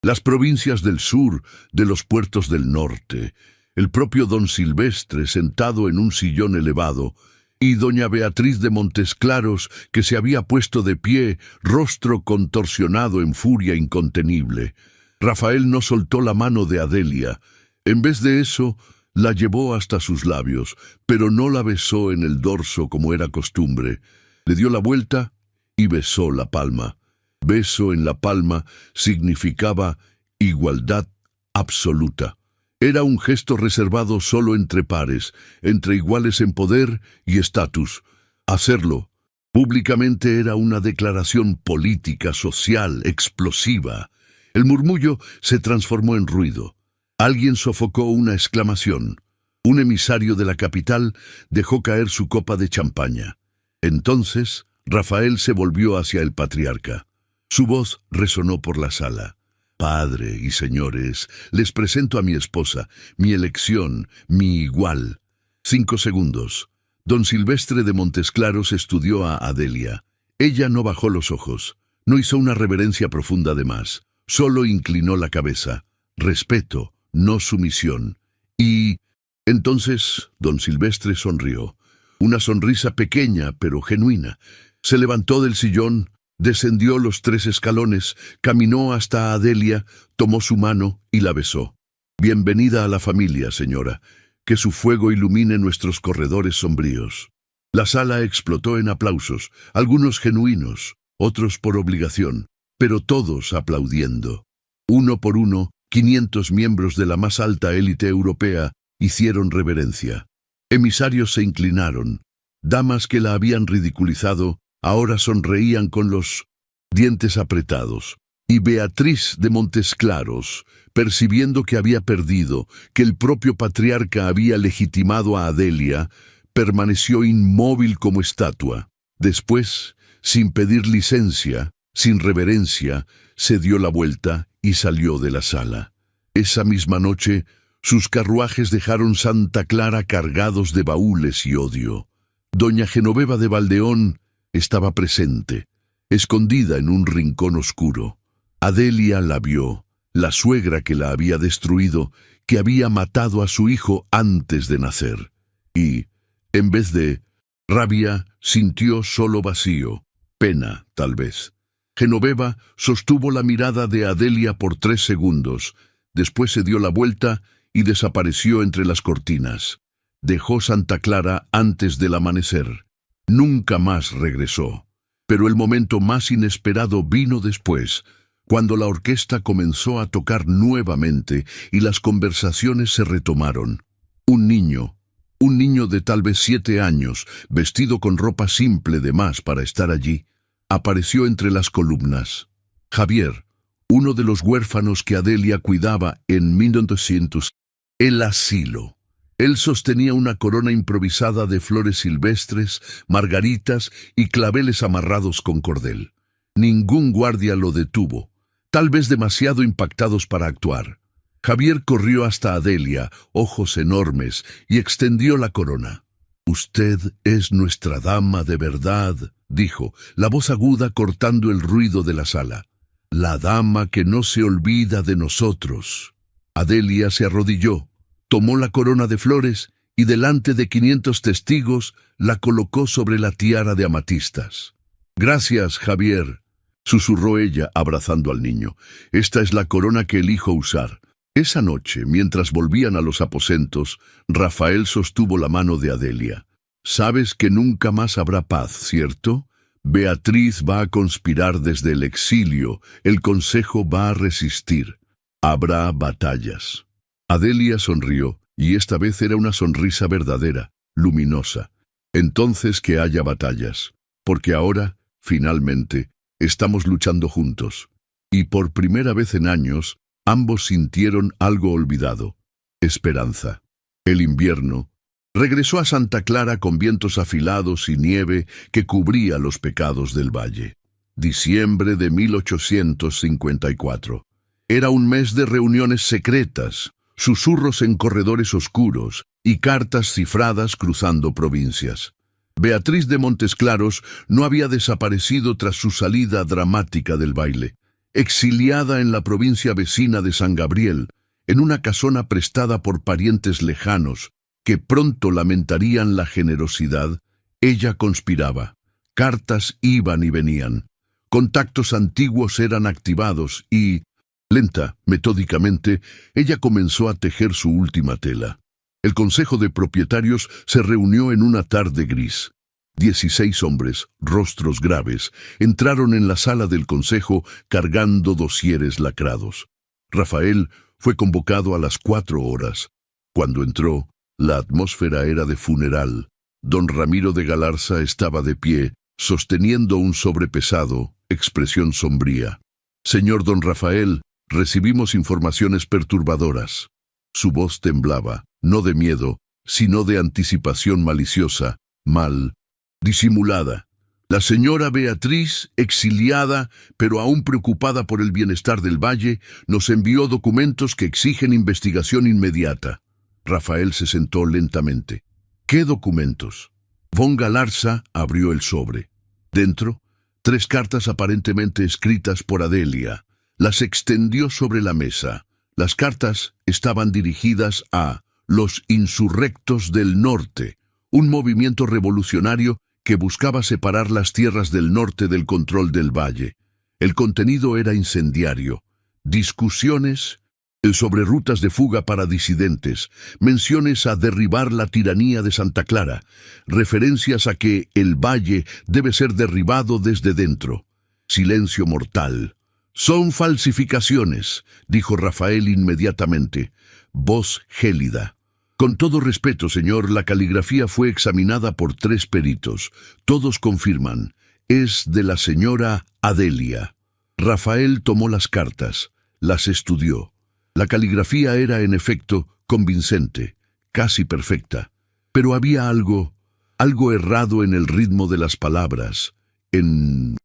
las provincias del sur, de los puertos del norte, el propio don Silvestre sentado en un sillón elevado, y doña Beatriz de Montesclaros, que se había puesto de pie, rostro contorsionado en furia incontenible. Rafael no soltó la mano de Adelia. En vez de eso, la llevó hasta sus labios, pero no la besó en el dorso como era costumbre. Le dio la vuelta y besó la palma. Beso en la palma significaba igualdad absoluta. Era un gesto reservado solo entre pares, entre iguales en poder y estatus. Hacerlo públicamente era una declaración política, social, explosiva. El murmullo se transformó en ruido. Alguien sofocó una exclamación. Un emisario de la capital dejó caer su copa de champaña. Entonces, Rafael se volvió hacia el patriarca. Su voz resonó por la sala. Padre y señores, les presento a mi esposa, mi elección, mi igual. 5 segundos. Don Silvestre de Montesclaros estudió a Adelia. Ella no bajó los ojos, no hizo una reverencia profunda de más, solo inclinó la cabeza. Respeto, no sumisión. Y entonces don Silvestre sonrió. Una sonrisa pequeña pero genuina. Se levantó del sillón, descendió los 3 escalones, caminó hasta Adelia, tomó su mano y la besó. Bienvenida a la familia, señora. Que su fuego ilumine nuestros corredores sombríos. La sala explotó en aplausos, algunos genuinos, otros por obligación, pero todos aplaudiendo. Uno por uno, 500 miembros de la más alta élite europea hicieron reverencia. Emisarios se inclinaron. Damas que la habían ridiculizado ahora sonreían con los dientes apretados. Y Beatriz de Montesclaros, percibiendo que había perdido, que el propio patriarca había legitimado a Adelia, permaneció inmóvil como estatua. Después, sin pedir licencia, sin reverencia, se dio la vuelta y salió de la sala. Esa misma noche, sus carruajes dejaron Santa Clara cargados de baúles y odio. Doña Genoveva de Valdeón estaba presente, escondida en un rincón oscuro. Adelia la vio, la suegra que la había destruido, que había matado a su hijo antes de nacer. Y, en vez de rabia, sintió solo vacío, pena, tal vez. Genoveva sostuvo la mirada de Adelia por 3 segundos, después se dio la vuelta y desapareció entre las cortinas. Dejó Santa Clara antes del amanecer. Nunca más regresó. Pero el momento más inesperado vino después, cuando la orquesta comenzó a tocar nuevamente y las conversaciones se retomaron. Un niño de tal vez 7 años, vestido con ropa simple de más para estar allí, apareció entre las columnas. Javier, uno de los huérfanos que Adelia cuidaba en 1900, el asilo. Él sostenía una corona improvisada de flores silvestres, margaritas y claveles amarrados con cordel. Ningún guardia lo detuvo, tal vez demasiado impactados para actuar. Javier corrió hasta Adelia, ojos enormes, y extendió la corona. «Usted es nuestra dama de verdad», dijo, la voz aguda cortando el ruido de la sala. «La dama que no se olvida de nosotros». Adelia se arrodilló, tomó la corona de flores y delante de 500 testigos la colocó sobre la tiara de amatistas. «Gracias, Javier». susurró ella abrazando al niño. Esta es la corona que elijo usar. Esa noche, mientras volvían a los aposentos, Rafael sostuvo la mano de Adelia. Sabes que nunca más habrá paz, ¿cierto? Beatriz va a conspirar desde el exilio, el consejo va a resistir. Habrá batallas. Adelia sonrió, y esta vez era una sonrisa verdadera, luminosa. Entonces que haya batallas, porque ahora, finalmente, estamos luchando juntos. Y por primera vez en años, ambos sintieron algo olvidado: esperanza. El invierno regresó a Santa Clara con vientos afilados y nieve que cubría los pecados del valle. Diciembre de 1854. Era un mes de reuniones secretas, susurros en corredores oscuros y cartas cifradas cruzando provincias. Beatriz de Montesclaros no había desaparecido tras su salida dramática del baile. Exiliada en la provincia vecina de San Gabriel, en una casona prestada por parientes lejanos, que pronto lamentarían la generosidad, ella conspiraba. Cartas iban y venían. Contactos antiguos eran activados y, lenta, metódicamente, ella comenzó a tejer su última tela. El Consejo de Propietarios se reunió en una tarde gris. 16 hombres, rostros graves, entraron en la sala del consejo cargando dosieres lacrados. Rafael fue convocado a las 4 horas. Cuando entró, la atmósfera era de funeral. Don Ramiro de Galarza estaba de pie, sosteniendo un sobrepesado, expresión sombría. «Señor don Rafael, recibimos informaciones perturbadoras». Su voz temblaba, no de miedo, sino de anticipación maliciosa, mal disimulada. La señora Beatriz, exiliada, pero aún preocupada por el bienestar del valle, nos envió documentos que exigen investigación inmediata. Rafael se sentó lentamente. ¿Qué documentos? Von Galarza abrió el sobre. Dentro, 3 cartas aparentemente escritas por Adelia. Las extendió sobre la mesa. Las cartas estaban dirigidas a los Insurrectos del Norte, un movimiento revolucionario que buscaba separar las tierras del norte del control del valle. El contenido era incendiario. Discusiones sobre rutas de fuga para disidentes, menciones a derribar la tiranía de Santa Clara, referencias a que el valle debe ser derribado desde dentro. Silencio mortal. «Son falsificaciones», dijo Rafael inmediatamente. Voz gélida. «Con todo respeto, señor, la caligrafía fue examinada por 3 peritos. Todos confirman. Es de la señora Adelia». Rafael tomó las cartas. Las estudió. La caligrafía era, en efecto, convincente, casi perfecta. Pero había algo errado en el ritmo de las palabras, en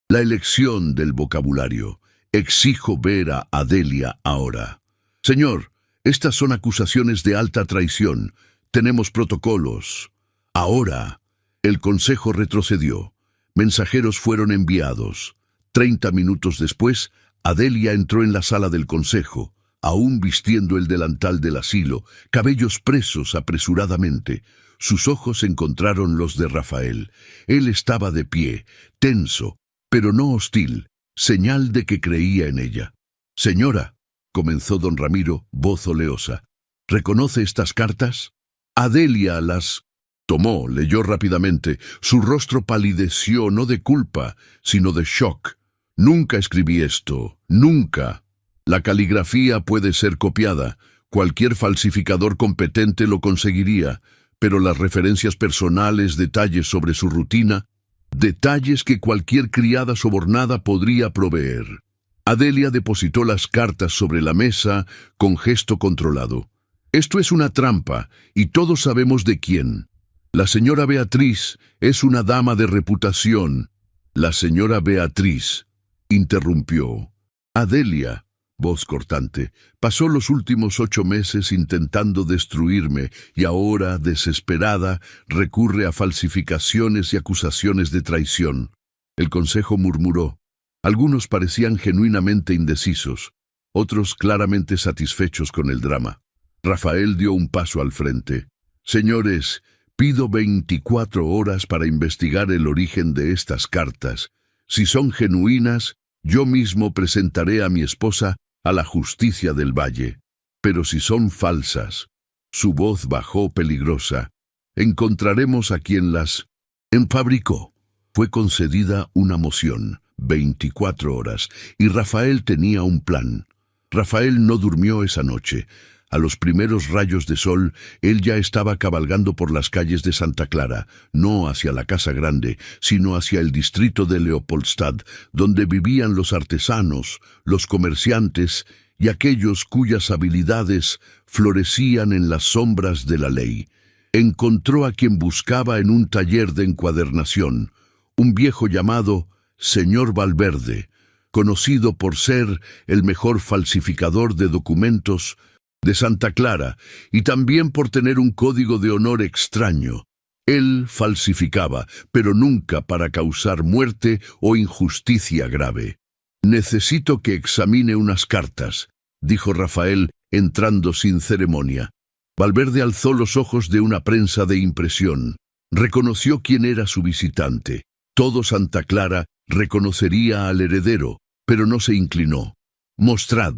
la elección del vocabulario. «Exijo ver a Adelia ahora». «Señor, estas son acusaciones de alta traición. Tenemos protocolos». «Ahora». El consejo retrocedió. Mensajeros fueron enviados. 30 minutos después, Adelia entró en la sala del consejo, aún vistiendo el delantal del asilo, cabellos presos apresuradamente. Sus ojos encontraron los de Rafael. Él estaba de pie, tenso, pero no hostil, señal de que creía en ella. «Señora», comenzó don Ramiro, voz oleosa, «¿reconoce estas cartas?» Adelia las tomó, leyó rápidamente. Su rostro palideció no de culpa, sino de shock. «Nunca escribí esto, nunca. La caligrafía puede ser copiada. Cualquier falsificador competente lo conseguiría, pero las referencias personales, detalles sobre su rutina, detalles que cualquier criada sobornada podría proveer». Adelia depositó las cartas sobre la mesa con gesto controlado. «Esto es una trampa, y todos sabemos de quién. La señora Beatriz es una dama de reputación». «La señora Beatriz», interrumpió. «Adelia», voz cortante, «pasó los últimos 8 meses intentando destruirme y ahora, desesperada, recurre a falsificaciones y acusaciones de traición». El consejo murmuró. Algunos parecían genuinamente indecisos, otros claramente satisfechos con el drama. Rafael dio un paso al frente. «Señores, pido 24 horas para investigar el origen de estas cartas. Si son genuinas, yo mismo presentaré a mi esposa a la justicia del valle. Pero si son falsas, su voz bajó peligrosa, encontraremos a quien las fabricó. Fue concedida una moción, 24 horas, y Rafael tenía un plan. Rafael no durmió esa noche. A los primeros rayos de sol, él ya estaba cabalgando por las calles de Santa Clara, no hacia la Casa Grande, sino hacia el distrito de Leopoldstadt, donde vivían los artesanos, los comerciantes y aquellos cuyas habilidades florecían en las sombras de la ley. Encontró a quien buscaba en un taller de encuadernación, un viejo llamado Señor Valverde, conocido por ser el mejor falsificador de documentos de Santa Clara y también por tener un código de honor extraño. Él falsificaba, pero nunca para causar muerte o injusticia grave. «Necesito que examine unas cartas», dijo Rafael, entrando sin ceremonia. Valverde alzó los ojos de una prensa de impresión. Reconoció quién era su visitante. Todo Santa Clara reconocería al heredero, pero no se inclinó. «Mostrad».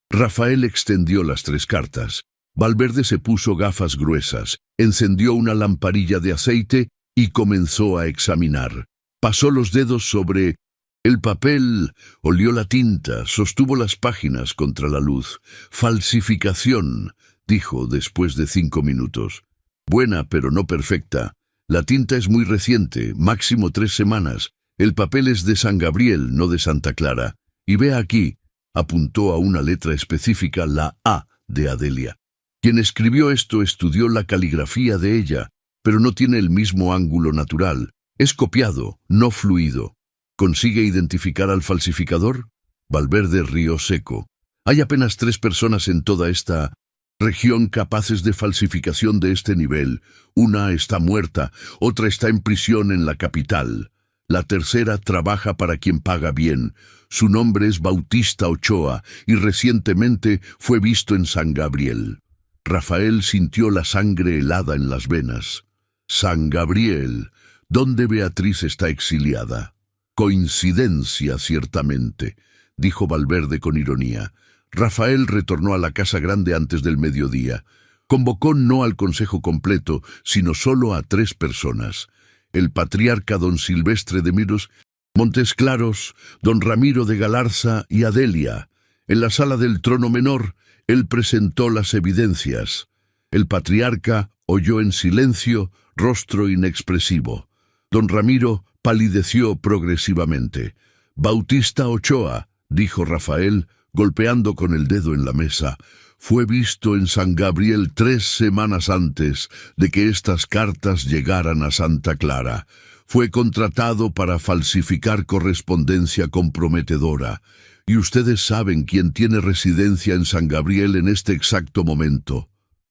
Rafael extendió las 3 cartas. Valverde se puso gafas gruesas, encendió una lamparilla de aceite y comenzó a examinar. Pasó los dedos sobre el papel, olió la tinta, sostuvo las páginas contra la luz. «Falsificación», dijo después de 5 minutos. «Buena, pero no perfecta. La tinta es muy reciente, máximo 3 semanas. El papel es de San Gabriel, no de Santa Clara. Y vea aquí», apuntó a una letra específica, la A de Adelia. Quien escribió esto estudió la caligrafía de ella, pero no tiene el mismo ángulo natural. Es copiado, no fluido. ¿Consigue identificar al falsificador? Valverde rió seco. Hay apenas 3 personas en toda esta región capaces de falsificación de este nivel. Una está muerta, otra está en prisión en la capital. La tercera trabaja para quien paga bien. Su nombre es Bautista Ochoa y recientemente fue visto en San Gabriel. Rafael sintió la sangre helada en las venas. San Gabriel, ¿dónde Beatriz está exiliada? Coincidencia, ciertamente, dijo Valverde con ironía. Rafael retornó a la Casa Grande antes del mediodía. Convocó no al consejo completo, sino solo a 3 personas. El patriarca don Silvestre de Miros, Montesclaros, don Ramiro de Galarza y Adelia. En la sala del trono menor, él presentó las evidencias. El patriarca oyó en silencio, rostro inexpresivo. Don Ramiro palideció progresivamente. «Bautista Ochoa», dijo Rafael, golpeando con el dedo en la mesa, «fue visto en San Gabriel 3 semanas antes de que estas cartas llegaran a Santa Clara. Fue contratado para falsificar correspondencia comprometedora. Y ustedes saben quién tiene residencia en San Gabriel en este exacto momento.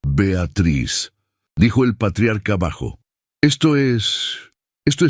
Beatriz», dijo el patriarca bajo. Esto es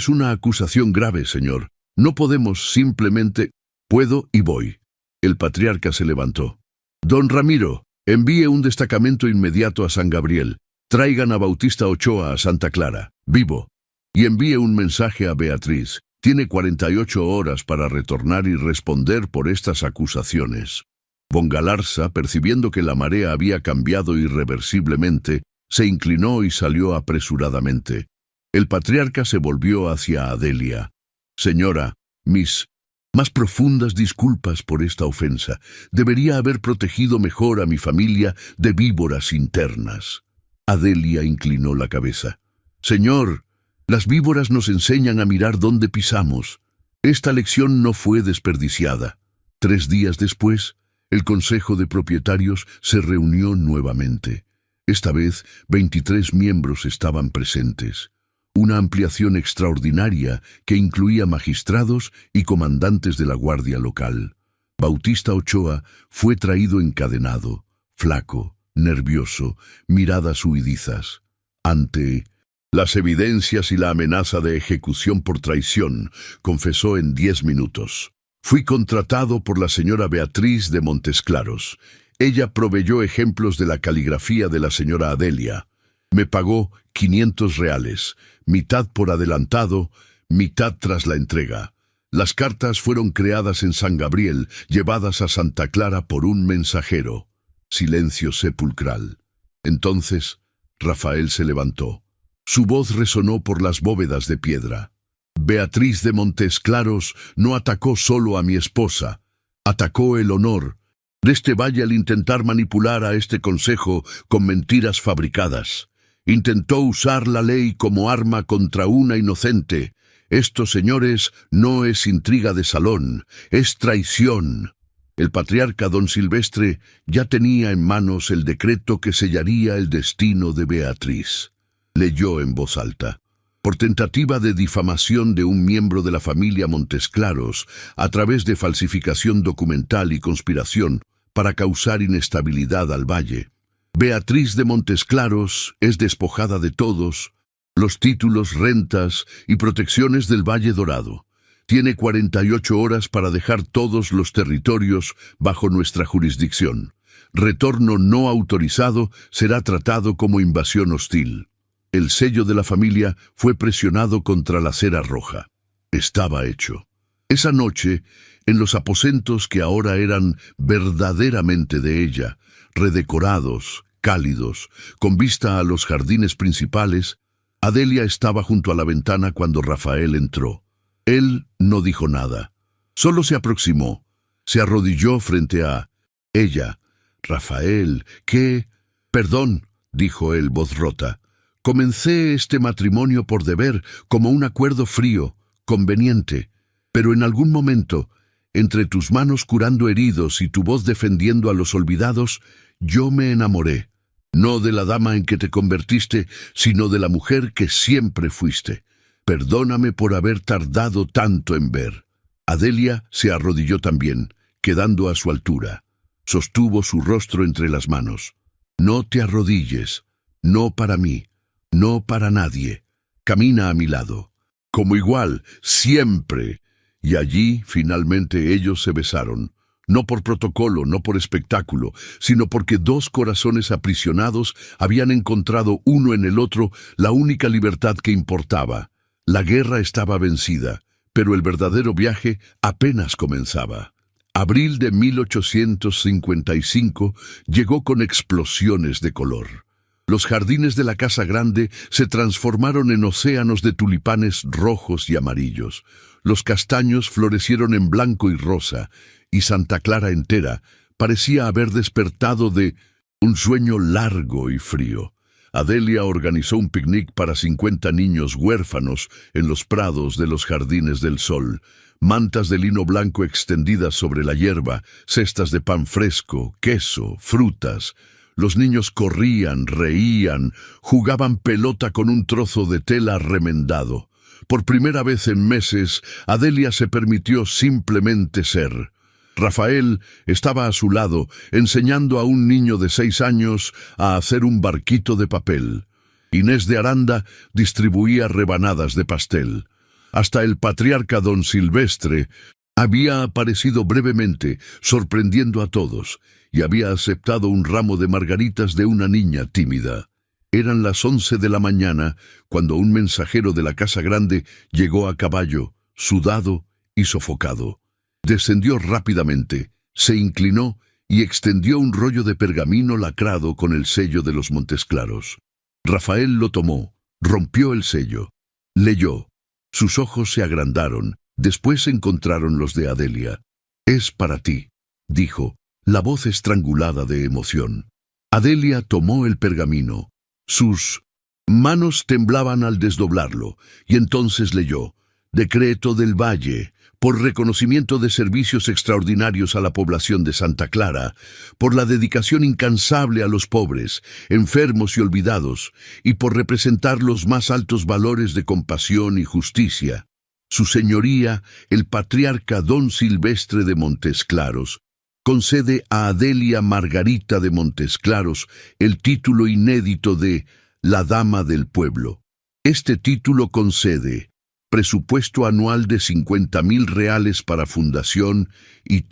una acusación grave, señor. No podemos simplemente... Puedo y voy». El patriarca se levantó. «Don Ramiro, envíe un destacamento inmediato a San Gabriel. Traigan a Bautista Ochoa a Santa Clara, vivo. Y envíe un mensaje a Beatriz. Tiene 48 horas para retornar y responder por estas acusaciones». Von Galarza, percibiendo que la marea había cambiado irreversiblemente, se inclinó y salió apresuradamente. El patriarca se volvió hacia Adelia. «Señora, mis más profundas disculpas por esta ofensa. Debería haber protegido mejor a mi familia de víboras internas». Adelia inclinó la cabeza. «Señor, las víboras nos enseñan a mirar dónde pisamos. Esta lección no fue desperdiciada». 3 días después, el Consejo de Propietarios se reunió nuevamente. Esta vez, 23 miembros estaban presentes. Una ampliación extraordinaria que incluía magistrados y comandantes de la guardia local. Bautista Ochoa fue traído encadenado, flaco, nervioso, miradas huidizas. Ante las evidencias y la amenaza de ejecución por traición, confesó en 10 minutos. «Fui contratado por la señora Beatriz de Montesclaros. Ella proveyó ejemplos de la caligrafía de la señora Adelia. Me pagó 500 reales, mitad por adelantado, mitad tras la entrega. Las cartas fueron creadas en San Gabriel, llevadas a Santa Clara por un mensajero. Silencio sepulcral. Entonces, Rafael se levantó. Su voz resonó por las bóvedas de piedra. Beatriz de Montesclaros no atacó solo a mi esposa, atacó el honor de este valle al intentar manipular a este consejo con mentiras fabricadas. Intentó usar la ley como arma contra una inocente. Esto, señores, no es intriga de salón, es traición. El patriarca don Silvestre ya tenía en manos el decreto que sellaría el destino de Beatriz. Leyó en voz alta. Por tentativa de difamación de un miembro de la familia Montesclaros, a través de falsificación documental y conspiración para causar inestabilidad al valle, Beatriz de Montesclaros es despojada de todos los títulos, rentas y protecciones del Valle Dorado. Tiene 48 horas para dejar todos los territorios bajo nuestra jurisdicción. Retorno no autorizado será tratado como invasión hostil. El sello de la familia fue presionado contra la cera roja. Estaba hecho. Esa noche, en los aposentos que ahora eran verdaderamente de ella, redecorados, cálidos, con vista a los jardines principales, Adelia estaba junto a la ventana cuando Rafael entró. Él no dijo nada. Solo se aproximó. Se arrodilló frente a ella. «Rafael, ¿qué?» «Perdón», dijo él, voz rota. «Comencé este matrimonio por deber, como un acuerdo frío, conveniente. Pero en algún momento, entre tus manos curando heridos y tu voz defendiendo a los olvidados, yo me enamoré. No de la dama en que te convertiste, sino de la mujer que siempre fuiste. Perdóname por haber tardado tanto en ver». Adelia se arrodilló también, quedando a su altura. Sostuvo su rostro entre las manos. «No te arrodilles. No para mí. No para nadie. Camina a mi lado. Como igual, siempre». Y allí, finalmente, ellos se besaron. No por protocolo, no por espectáculo, sino porque dos corazones aprisionados habían encontrado uno en el otro la única libertad que importaba. La guerra estaba vencida, pero el verdadero viaje apenas comenzaba. Abril de 1855 llegó con explosiones de color. Los jardines de la Casa Grande se transformaron en océanos de tulipanes rojos y amarillos. Los castaños florecieron en blanco y rosa, y Santa Clara entera parecía haber despertado de un sueño largo y frío. Adelia organizó un picnic para 50 niños huérfanos en los prados de los Jardines del Sol. Mantas de lino blanco extendidas sobre la hierba, cestas de pan fresco, queso, frutas. Los niños corrían, reían, jugaban pelota con un trozo de tela remendado. Por primera vez en meses, Adelia se permitió simplemente ser. Rafael estaba a su lado, enseñando a un niño de 6 años a hacer un barquito de papel. Inés de Aranda distribuía rebanadas de pastel. Hasta el patriarca don Silvestre había aparecido brevemente, sorprendiendo a todos, y había aceptado un ramo de margaritas de una niña tímida. Eran las 11 de la mañana cuando un mensajero de la Casa Grande llegó a caballo, sudado y sofocado. Descendió rápidamente, se inclinó y extendió un rollo de pergamino lacrado con el sello de los Montesclaros. Rafael lo tomó, rompió el sello, leyó. Sus ojos se agrandaron, después encontraron los de Adelia. «Es para ti», dijo, la voz estrangulada de emoción. Adelia tomó el pergamino. Sus manos temblaban al desdoblarlo, y entonces leyó: «Decreto del Valle, por reconocimiento de servicios extraordinarios a la población de Santa Clara, por la dedicación incansable a los pobres, enfermos y olvidados, y por representar los más altos valores de compasión y justicia. Su señoría, el patriarca don Silvestre de Montesclaros, concede a Adelia Margarita de Montesclaros el título inédito de la Dama del Pueblo. Este título concede presupuesto anual de 50.000 reales para fundación y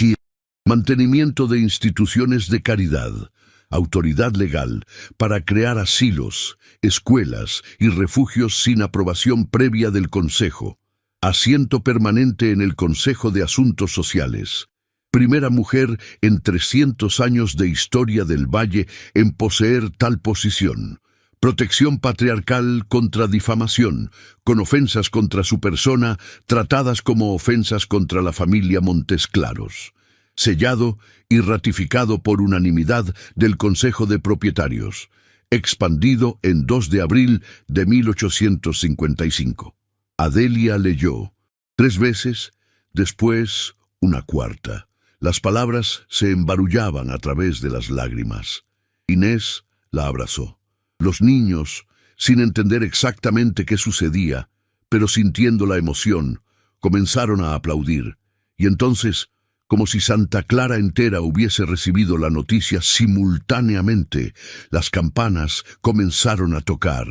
mantenimiento de instituciones de caridad, autoridad legal para crear asilos, escuelas y refugios sin aprobación previa del Consejo, asiento permanente en el Consejo de Asuntos Sociales. Primera mujer en 300 años de historia del Valle en poseer tal posición. Protección patriarcal contra difamación, con ofensas contra su persona, tratadas como ofensas contra la familia Montesclaros. Sellado y ratificado por unanimidad del Consejo de Propietarios. Expandido en 2 de abril de 1855. Adelia leyó 3 veces, después una cuarta. Las palabras se embarullaban a través de las lágrimas. Inés la abrazó. Los niños, sin entender exactamente qué sucedía, pero sintiendo la emoción, comenzaron a aplaudir. Y entonces, como si Santa Clara entera hubiese recibido la noticia simultáneamente, las campanas comenzaron a tocar.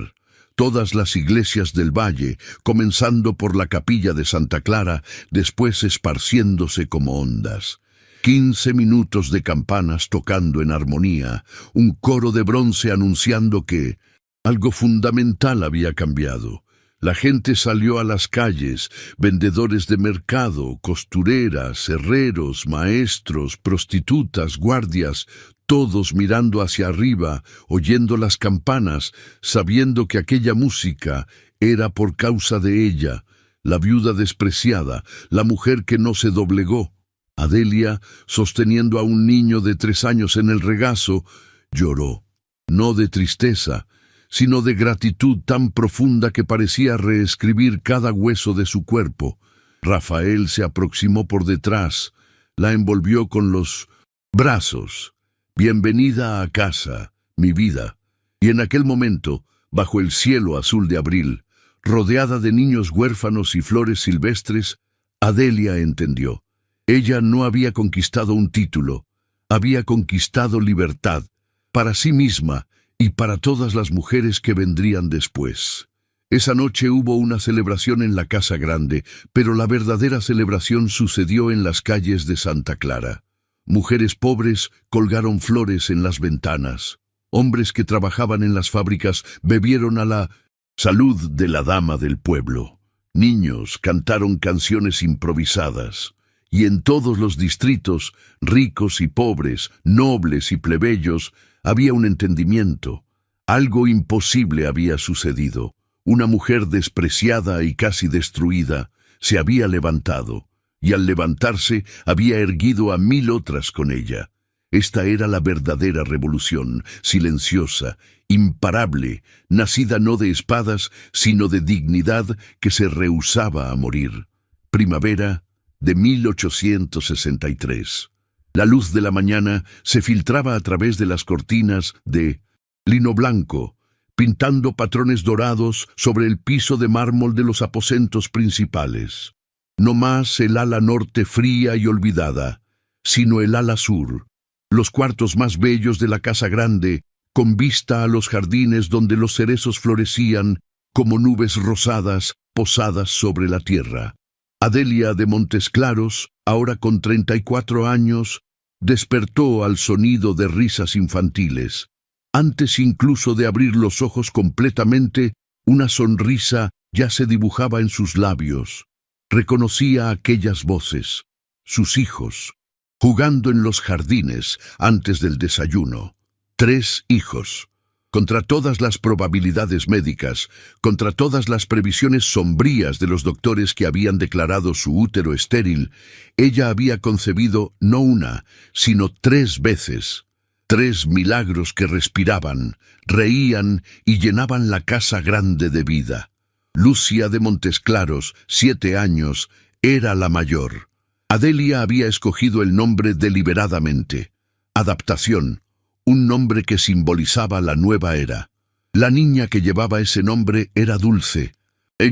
Todas las iglesias del valle, comenzando por la capilla de Santa Clara, después esparciéndose como ondas. 15 minutos de campanas tocando en armonía, un coro de bronce anunciando que algo fundamental había cambiado. La gente salió a las calles, vendedores de mercado, costureras, herreros, maestros, prostitutas, guardias, todos mirando hacia arriba, oyendo las campanas, sabiendo que aquella música era por causa de ella, la viuda despreciada, la mujer que no se doblegó. Adelia, sosteniendo a un niño de 3 años en el regazo, lloró, no de tristeza, sino de gratitud tan profunda que parecía reescribir cada hueso de su cuerpo. Rafael se aproximó por detrás, la envolvió con los brazos. Bienvenida a casa, mi vida. Y en aquel momento, bajo el cielo azul de abril, rodeada de niños huérfanos y flores silvestres, Adelia entendió. Ella no había conquistado un título, había conquistado libertad, para sí misma y para todas las mujeres que vendrían después. Esa noche hubo una celebración en la Casa Grande, pero la verdadera celebración sucedió en las calles de Santa Clara. Mujeres pobres colgaron flores en las ventanas. Hombres que trabajaban en las fábricas bebieron a la salud de la dama del pueblo. Niños cantaron canciones improvisadas. Y en todos los distritos, ricos y pobres, nobles y plebeyos, había un entendimiento. Algo imposible había sucedido. Una mujer despreciada y casi destruida se había levantado, y al levantarse había erguido a 1000 otras con ella. Esta era la verdadera revolución, silenciosa, imparable, nacida no de espadas, sino de dignidad que se rehusaba a morir. Primavera de 1863. La luz de la mañana se filtraba a través de las cortinas de lino blanco, pintando patrones dorados sobre el piso de mármol de los aposentos principales. No más el ala norte fría y olvidada, sino el ala sur, los cuartos más bellos de la Casa Grande, con vista a los jardines donde los cerezos florecían como nubes rosadas posadas sobre la tierra. Adelia de Montesclaros, ahora con 34 años, despertó al sonido de risas infantiles. Antes incluso de abrir los ojos completamente, una sonrisa ya se dibujaba en sus labios. Reconocía aquellas voces, sus hijos, jugando en los jardines antes del desayuno. 3 hijos. Contra todas las probabilidades médicas, contra todas las previsiones sombrías de los doctores que habían declarado su útero estéril, ella había concebido no una, sino 3 veces. 3 milagros que respiraban, reían y llenaban la Casa Grande de vida. Lucia de Montesclaros, 7 años, era la mayor. Adelia había escogido el nombre deliberadamente. Adaptación. Un nombre que simbolizaba la nueva era. La niña que llevaba ese nombre era dulce,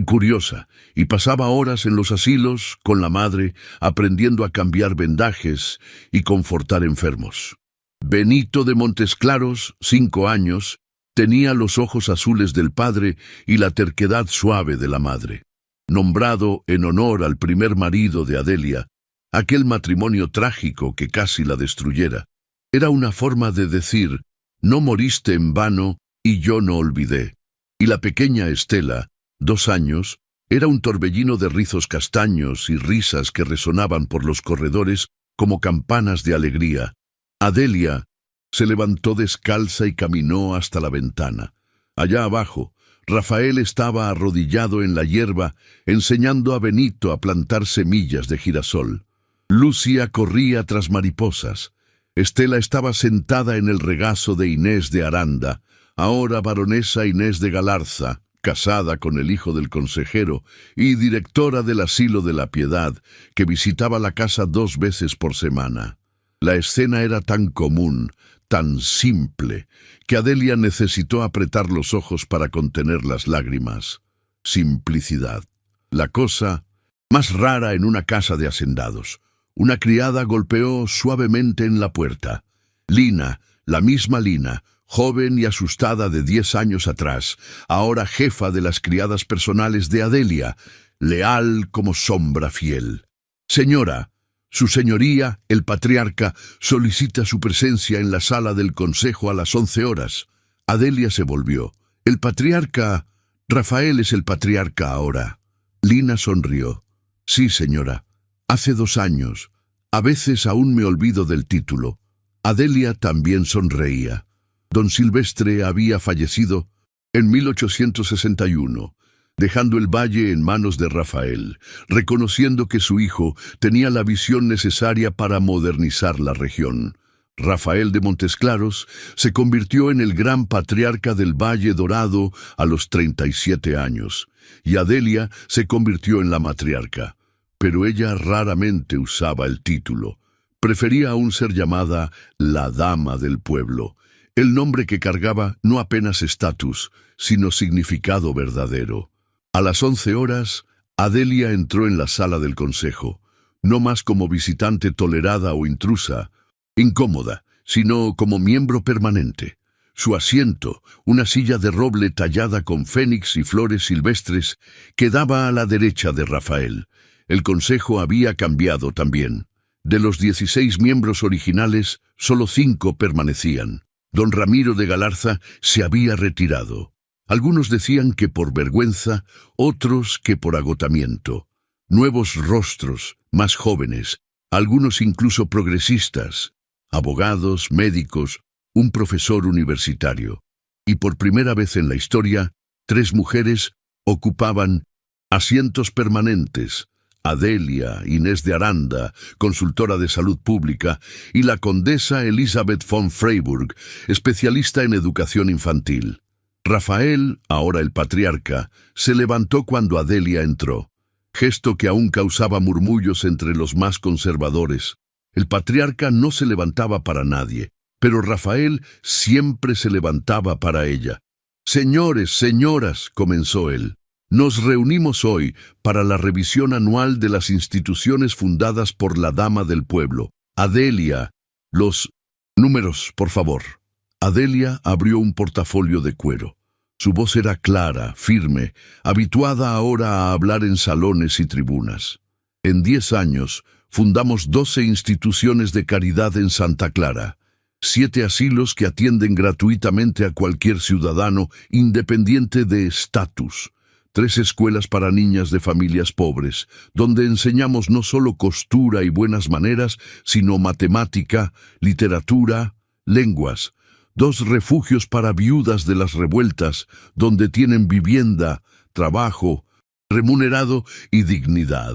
curiosa, y pasaba horas en los asilos con la madre, aprendiendo a cambiar vendajes y confortar enfermos. Benito de Montesclaros, 5 años, tenía los ojos azules del padre y la terquedad suave de la madre. Nombrado en honor al primer marido de Adelia, aquel matrimonio trágico que casi la destruyera. Era una forma de decir, no moriste en vano y yo no olvidé. Y la pequeña Estela, 2 años, Era un torbellino de rizos castaños y risas que resonaban por los corredores como campanas de alegría. Adelia se levantó descalza y caminó hasta la ventana. Allá abajo, Rafael estaba arrodillado en la hierba, enseñando a Benito a plantar semillas de girasol. Lucia corría tras mariposas. Estela estaba sentada en el regazo de Inés de Aranda, ahora baronesa Inés de Galarza, casada con el hijo del consejero y directora del Asilo de la Piedad, que visitaba la casa 2 veces por semana. La escena era tan común, tan simple, que Adelia necesitó apretar los ojos para contener las lágrimas. Simplicidad. La cosa más rara en una casa de hacendados. Una criada golpeó suavemente en la puerta. Lina, la misma Lina, joven y asustada de 10 años atrás, ahora jefa de las criadas personales de Adelia, leal como sombra fiel. Señora, su señoría, el patriarca, solicita su presencia en la sala del consejo a las 11 horas. Adelia se volvió. El patriarca... Rafael es el patriarca ahora. Lina sonrió. Sí, señora. Hace 2 años. A veces aún me olvido del título. Adelia también sonreía. Don Silvestre había fallecido en 1861. Dejando el valle en manos de Rafael, reconociendo que su hijo tenía la visión necesaria para modernizar la región. Rafael de Montesclaros se convirtió en el gran patriarca del Valle Dorado a los 37 años, y Adelia se convirtió en la matriarca. Pero ella raramente usaba el título. Prefería aún ser llamada la Dama del Pueblo, el nombre que cargaba no apenas estatus, sino significado verdadero. A las 11 horas, Adelia entró en la sala del consejo, no más como visitante tolerada o intrusa, incómoda, sino como miembro permanente. Su asiento, una silla de roble tallada con fénix y flores silvestres, quedaba a la derecha de Rafael. El consejo había cambiado también. De los 16 miembros originales, solo 5 permanecían. Don Ramiro de Galarza se había retirado. Algunos decían que por vergüenza, otros que por agotamiento. Nuevos rostros, más jóvenes, algunos incluso progresistas, abogados, médicos, un profesor universitario. Y por primera vez en la historia, 3 mujeres ocupaban asientos permanentes: Adelia, Inés de Aranda, consultora de salud pública, y la condesa Elizabeth von Freiburg, especialista en educación infantil. Rafael, ahora el patriarca, se levantó cuando Adelia entró, gesto que aún causaba murmullos entre los más conservadores. El patriarca no se levantaba para nadie, pero Rafael siempre se levantaba para ella. «Señores, señoras», comenzó él, «nos reunimos hoy para la revisión anual de las instituciones fundadas por la Dama del Pueblo. Adelia, los números, por favor». Adelia abrió un portafolio de cuero. Su voz era clara, firme, habituada ahora a hablar en salones y tribunas. En 10 años, fundamos 12 instituciones de caridad en Santa Clara, 7 asilos que atienden gratuitamente a cualquier ciudadano independiente de estatus, 3 escuelas para niñas de familias pobres, donde enseñamos no solo costura y buenas maneras, sino matemática, literatura, lenguas, 2 refugios para viudas de las revueltas, donde tienen vivienda, trabajo, remunerado y dignidad.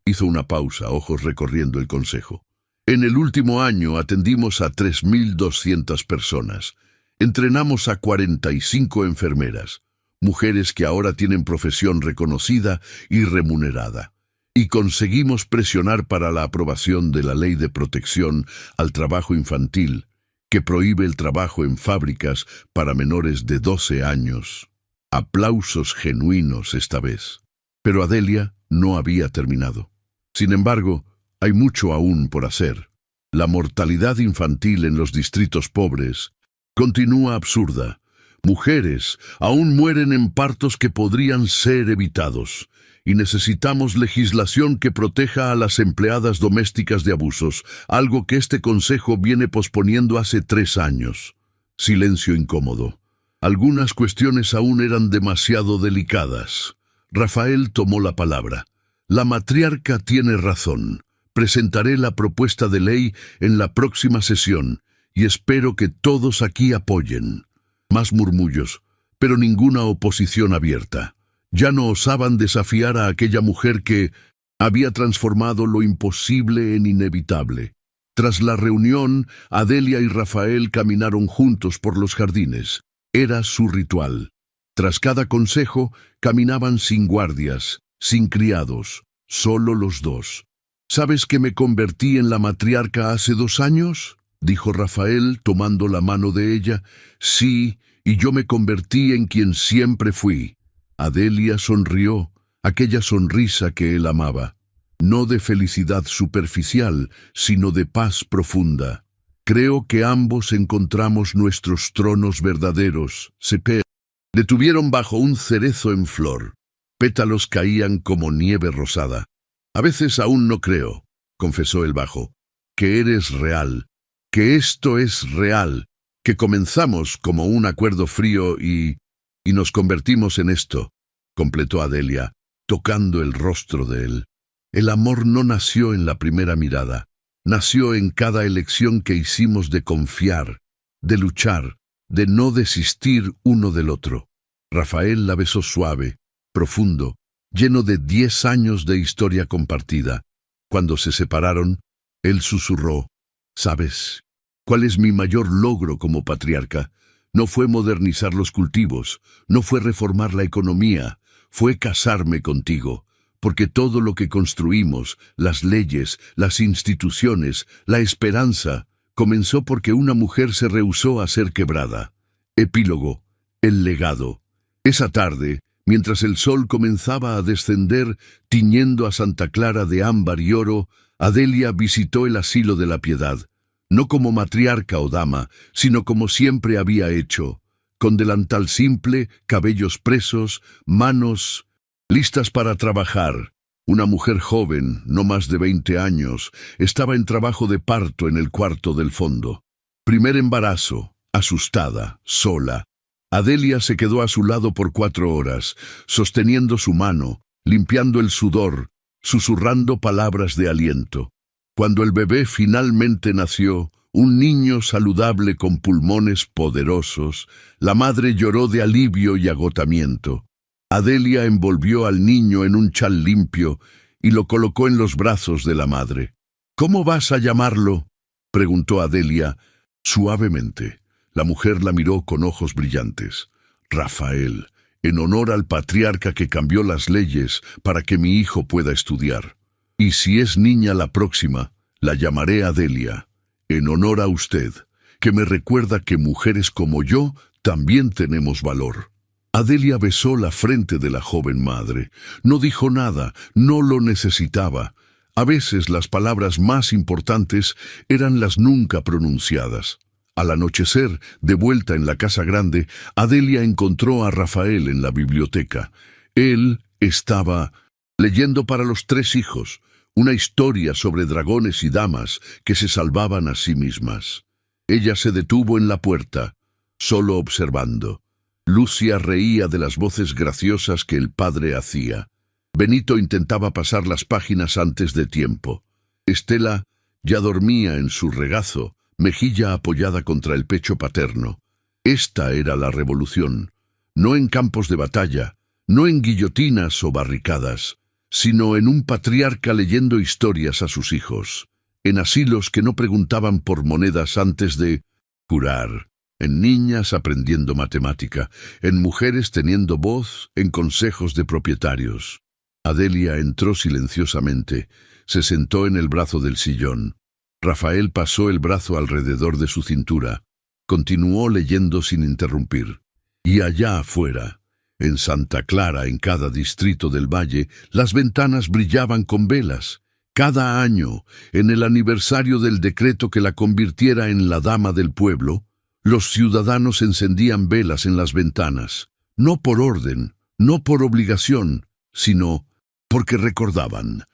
Hizo una pausa, ojos recorriendo el consejo. En el último año atendimos a 3.200 personas. Entrenamos a 45 enfermeras, mujeres que ahora tienen profesión reconocida y remunerada. Y conseguimos presionar para la aprobación de la Ley de Protección al Trabajo Infantil, que prohíbe el trabajo en fábricas para menores de 12 años. Aplausos genuinos esta vez. Pero Adelia no había terminado. Sin embargo, hay mucho aún por hacer. La mortalidad infantil en los distritos pobres continúa absurda. Mujeres aún mueren en partos que podrían ser evitados. Y necesitamos legislación que proteja a las empleadas domésticas de abusos, algo que este consejo viene posponiendo hace 3 años. Silencio incómodo. Algunas cuestiones aún eran demasiado delicadas. Rafael tomó la palabra. La matriarca tiene razón. Presentaré la propuesta de ley en la próxima sesión y espero que todos aquí apoyen. Más murmullos, pero ninguna oposición abierta. Ya no osaban desafiar a aquella mujer que había transformado lo imposible en inevitable. Tras la reunión, Adelia y Rafael caminaron juntos por los jardines. Era su ritual. Tras cada consejo, caminaban sin guardias, sin criados, solo los dos. ¿Sabes que me convertí en la matriarca hace 2 años?, dijo Rafael, tomando la mano de ella. Sí, y yo me convertí en quien siempre fui. Adelia sonrió, aquella sonrisa que él amaba. No de felicidad superficial, sino de paz profunda. Creo que ambos encontramos nuestros tronos verdaderos. Se detuvieron bajo un cerezo en flor. Pétalos caían como nieve rosada. A veces aún no creo, confesó el bajo, que eres real, que esto es real, que comenzamos como un acuerdo frío y nos convertimos en esto, completó Adelia, tocando el rostro de él. El amor no nació en la primera mirada, nació en cada elección que hicimos de confiar, de luchar, de no desistir uno del otro. Rafael la besó suave, profundo, lleno de 10 años de historia compartida. Cuando se separaron, él susurró: «¿Sabes cuál es mi mayor logro como patriarca? No fue modernizar los cultivos, no fue reformar la economía, fue casarme contigo, porque todo lo que construimos, las leyes, las instituciones, la esperanza, comenzó porque una mujer se rehusó a ser quebrada». Epílogo: el legado. Esa tarde, mientras el sol comenzaba a descender, tiñendo a Santa Clara de ámbar y oro, Adelia visitó el asilo de la Piedad, no como matriarca o dama, sino como siempre había hecho, con delantal simple, cabellos presos, manos listas para trabajar. Una mujer joven, no más de 20 años, estaba en trabajo de parto en el cuarto del fondo. Primer embarazo, asustada, sola. Adelia se quedó a su lado por 4 horas, sosteniendo su mano, limpiando el sudor, susurrando palabras de aliento. Cuando el bebé finalmente nació, un niño saludable con pulmones poderosos, la madre lloró de alivio y agotamiento. Adelia envolvió al niño en un chal limpio y lo colocó en los brazos de la madre. «¿Cómo vas a llamarlo?», preguntó Adelia suavemente. La mujer la miró con ojos brillantes. «Rafael, en honor al patriarca que cambió las leyes para que mi hijo pueda estudiar. Y si es niña la próxima, la llamaré Adelia, en honor a usted, que me recuerda que mujeres como yo también tenemos valor». Adelia besó la frente de la joven madre. No dijo nada, no lo necesitaba. A veces las palabras más importantes eran las nunca pronunciadas. Al anochecer, de vuelta en la casa grande, Adelia encontró a Rafael en la biblioteca. Él estaba leyendo para los 3 hijos, una historia sobre dragones y damas que se salvaban a sí mismas. Ella se detuvo en la puerta, solo observando. Lucia reía de las voces graciosas que el padre hacía. Benito intentaba pasar las páginas antes de tiempo. Estela ya dormía en su regazo, mejilla apoyada contra el pecho paterno. Esta era la revolución, no en campos de batalla, no en guillotinas o barricadas, sino en un patriarca leyendo historias a sus hijos, en asilos que no preguntaban por monedas antes de curar, en niñas aprendiendo matemática, en mujeres teniendo voz, en consejos de propietarios. Adelia entró silenciosamente, se sentó en el brazo del sillón. Rafael pasó el brazo alrededor de su cintura. Continuó leyendo sin interrumpir. Y allá afuera, en Santa Clara, en cada distrito del valle, las ventanas brillaban con velas. Cada año, en el aniversario del decreto que la convirtiera en la dama del pueblo, los ciudadanos encendían velas en las ventanas, no por orden, no por obligación, sino porque recordaban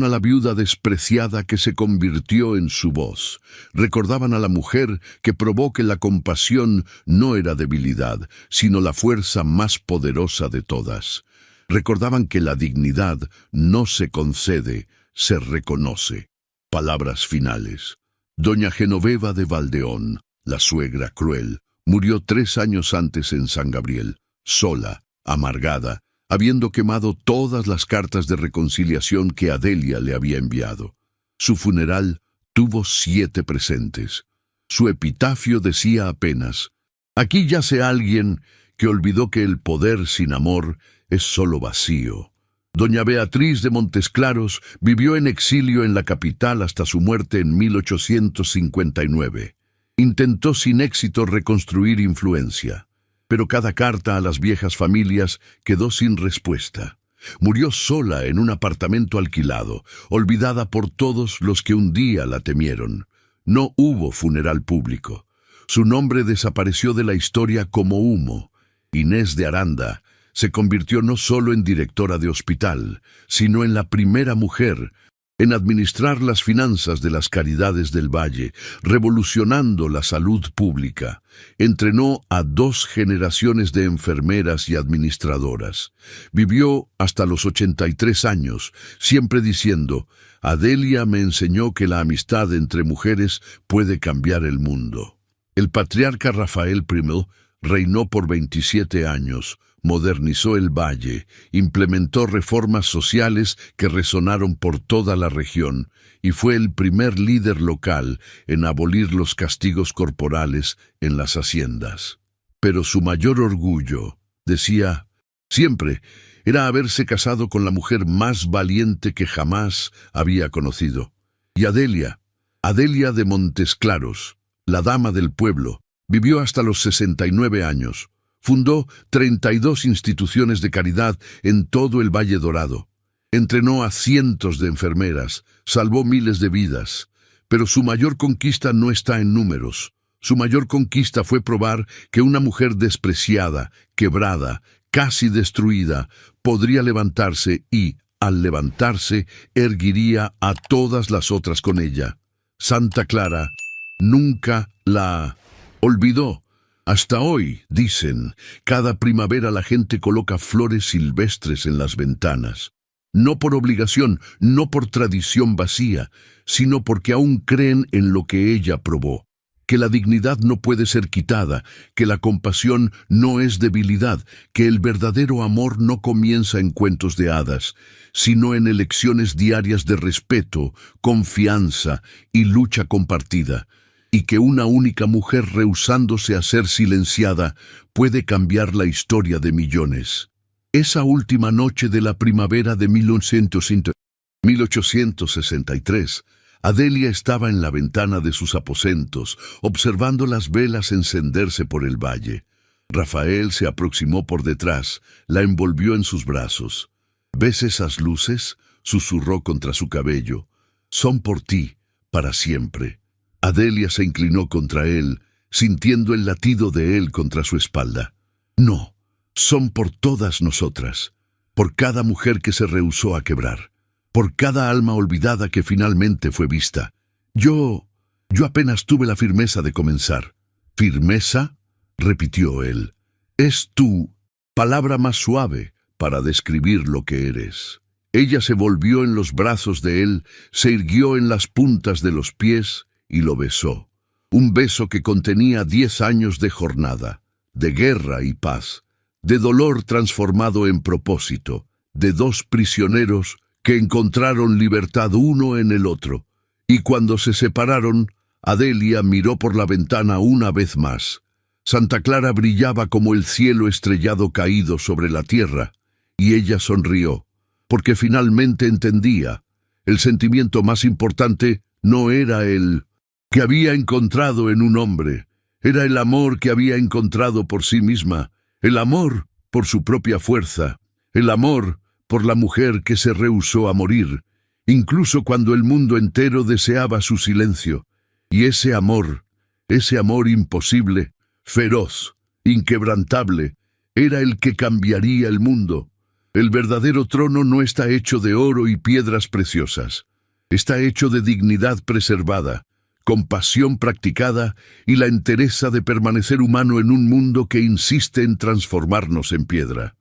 a la viuda despreciada que se convirtió en su voz, recordaban a la mujer que probó que la compasión no era debilidad, sino la fuerza más poderosa de todas. Recordaban que la dignidad no se concede, se reconoce. Palabras finales. Doña Genoveva de Valdeón, la suegra cruel, murió 3 años antes en San Gabriel, sola, amargada, habiendo quemado todas las cartas de reconciliación que Adelia le había enviado. Su funeral tuvo 7 presentes. Su epitafio decía apenas: «Aquí yace alguien que olvidó que el poder sin amor es solo vacío». Doña Beatriz de Montesclaros vivió en exilio en la capital hasta su muerte en 1859. Intentó sin éxito reconstruir influencia, pero cada carta a las viejas familias quedó sin respuesta. Murió sola en un apartamento alquilado, olvidada por todos los que un día la temieron. No hubo funeral público. Su nombre desapareció de la historia como humo. Inés de Aranda se convirtió no solo en directora de hospital, sino en la primera mujer en administrar las finanzas de las caridades del Valle, revolucionando la salud pública. Entrenó a 2 generaciones de enfermeras y administradoras. Vivió hasta los 83 años, siempre diciendo: «Adelia me enseñó que la amistad entre mujeres puede cambiar el mundo». El patriarca Rafael I reinó por 27 años, modernizó el Valle, implementó reformas sociales que resonaron por toda la región y fue el primer líder local en abolir los castigos corporales en las haciendas. Pero su mayor orgullo, decía, siempre era haberse casado con la mujer más valiente que jamás había conocido. Y Adelia de Montesclaros, la dama del pueblo, vivió hasta los 69 años. Fundó 32 instituciones de caridad en todo el Valle Dorado. Entrenó a cientos de enfermeras, salvó miles de vidas. Pero su mayor conquista no está en números. Su mayor conquista fue probar que una mujer despreciada, quebrada, casi destruida, podría levantarse y, al levantarse, erguiría a todas las otras con ella. Santa Clara nunca la olvidó. Hasta hoy, dicen, cada primavera la gente coloca flores silvestres en las ventanas. No por obligación, no por tradición vacía, sino porque aún creen en lo que ella probó. Que la dignidad no puede ser quitada, que la compasión no es debilidad, que el verdadero amor no comienza en cuentos de hadas, sino en elecciones diarias de respeto, confianza y lucha compartida. Y que una única mujer rehusándose a ser silenciada puede cambiar la historia de millones. Esa última noche de la primavera de 1863, Adelia estaba en la ventana de sus aposentos, observando las velas encenderse por el valle. Rafael se aproximó por detrás, la envolvió en sus brazos. «¿Ves esas luces?», susurró contra su cabello. «Son por ti, para siempre». Adelia se inclinó contra él, sintiendo el latido de él contra su espalda. «No, son por todas nosotras, por cada mujer que se rehusó a quebrar, por cada alma olvidada que finalmente fue vista. Yo apenas tuve la firmeza de comenzar». «¿Firmeza?», repitió él. «Es tu palabra más suave para describir lo que eres». Ella se volvió en los brazos de él, se irguió en las puntas de los pies y lo besó. Un beso que contenía 10 años de jornada, de guerra y paz, de dolor transformado en propósito, de 2 prisioneros que encontraron libertad uno en el otro. Y cuando se separaron, Adelia miró por la ventana una vez más. Santa Clara brillaba como el cielo estrellado caído sobre la tierra, y ella sonrió, porque finalmente entendía. El sentimiento más importante no era el que había encontrado en un hombre, era el amor que había encontrado por sí misma, el amor por su propia fuerza, el amor por la mujer que se rehusó a morir, incluso cuando el mundo entero deseaba su silencio. Y ese amor imposible, feroz, inquebrantable, era el que cambiaría el mundo. El verdadero trono no está hecho de oro y piedras preciosas, está hecho de dignidad preservada, compasión practicada y la entereza de permanecer humano en un mundo que insiste en transformarnos en piedra.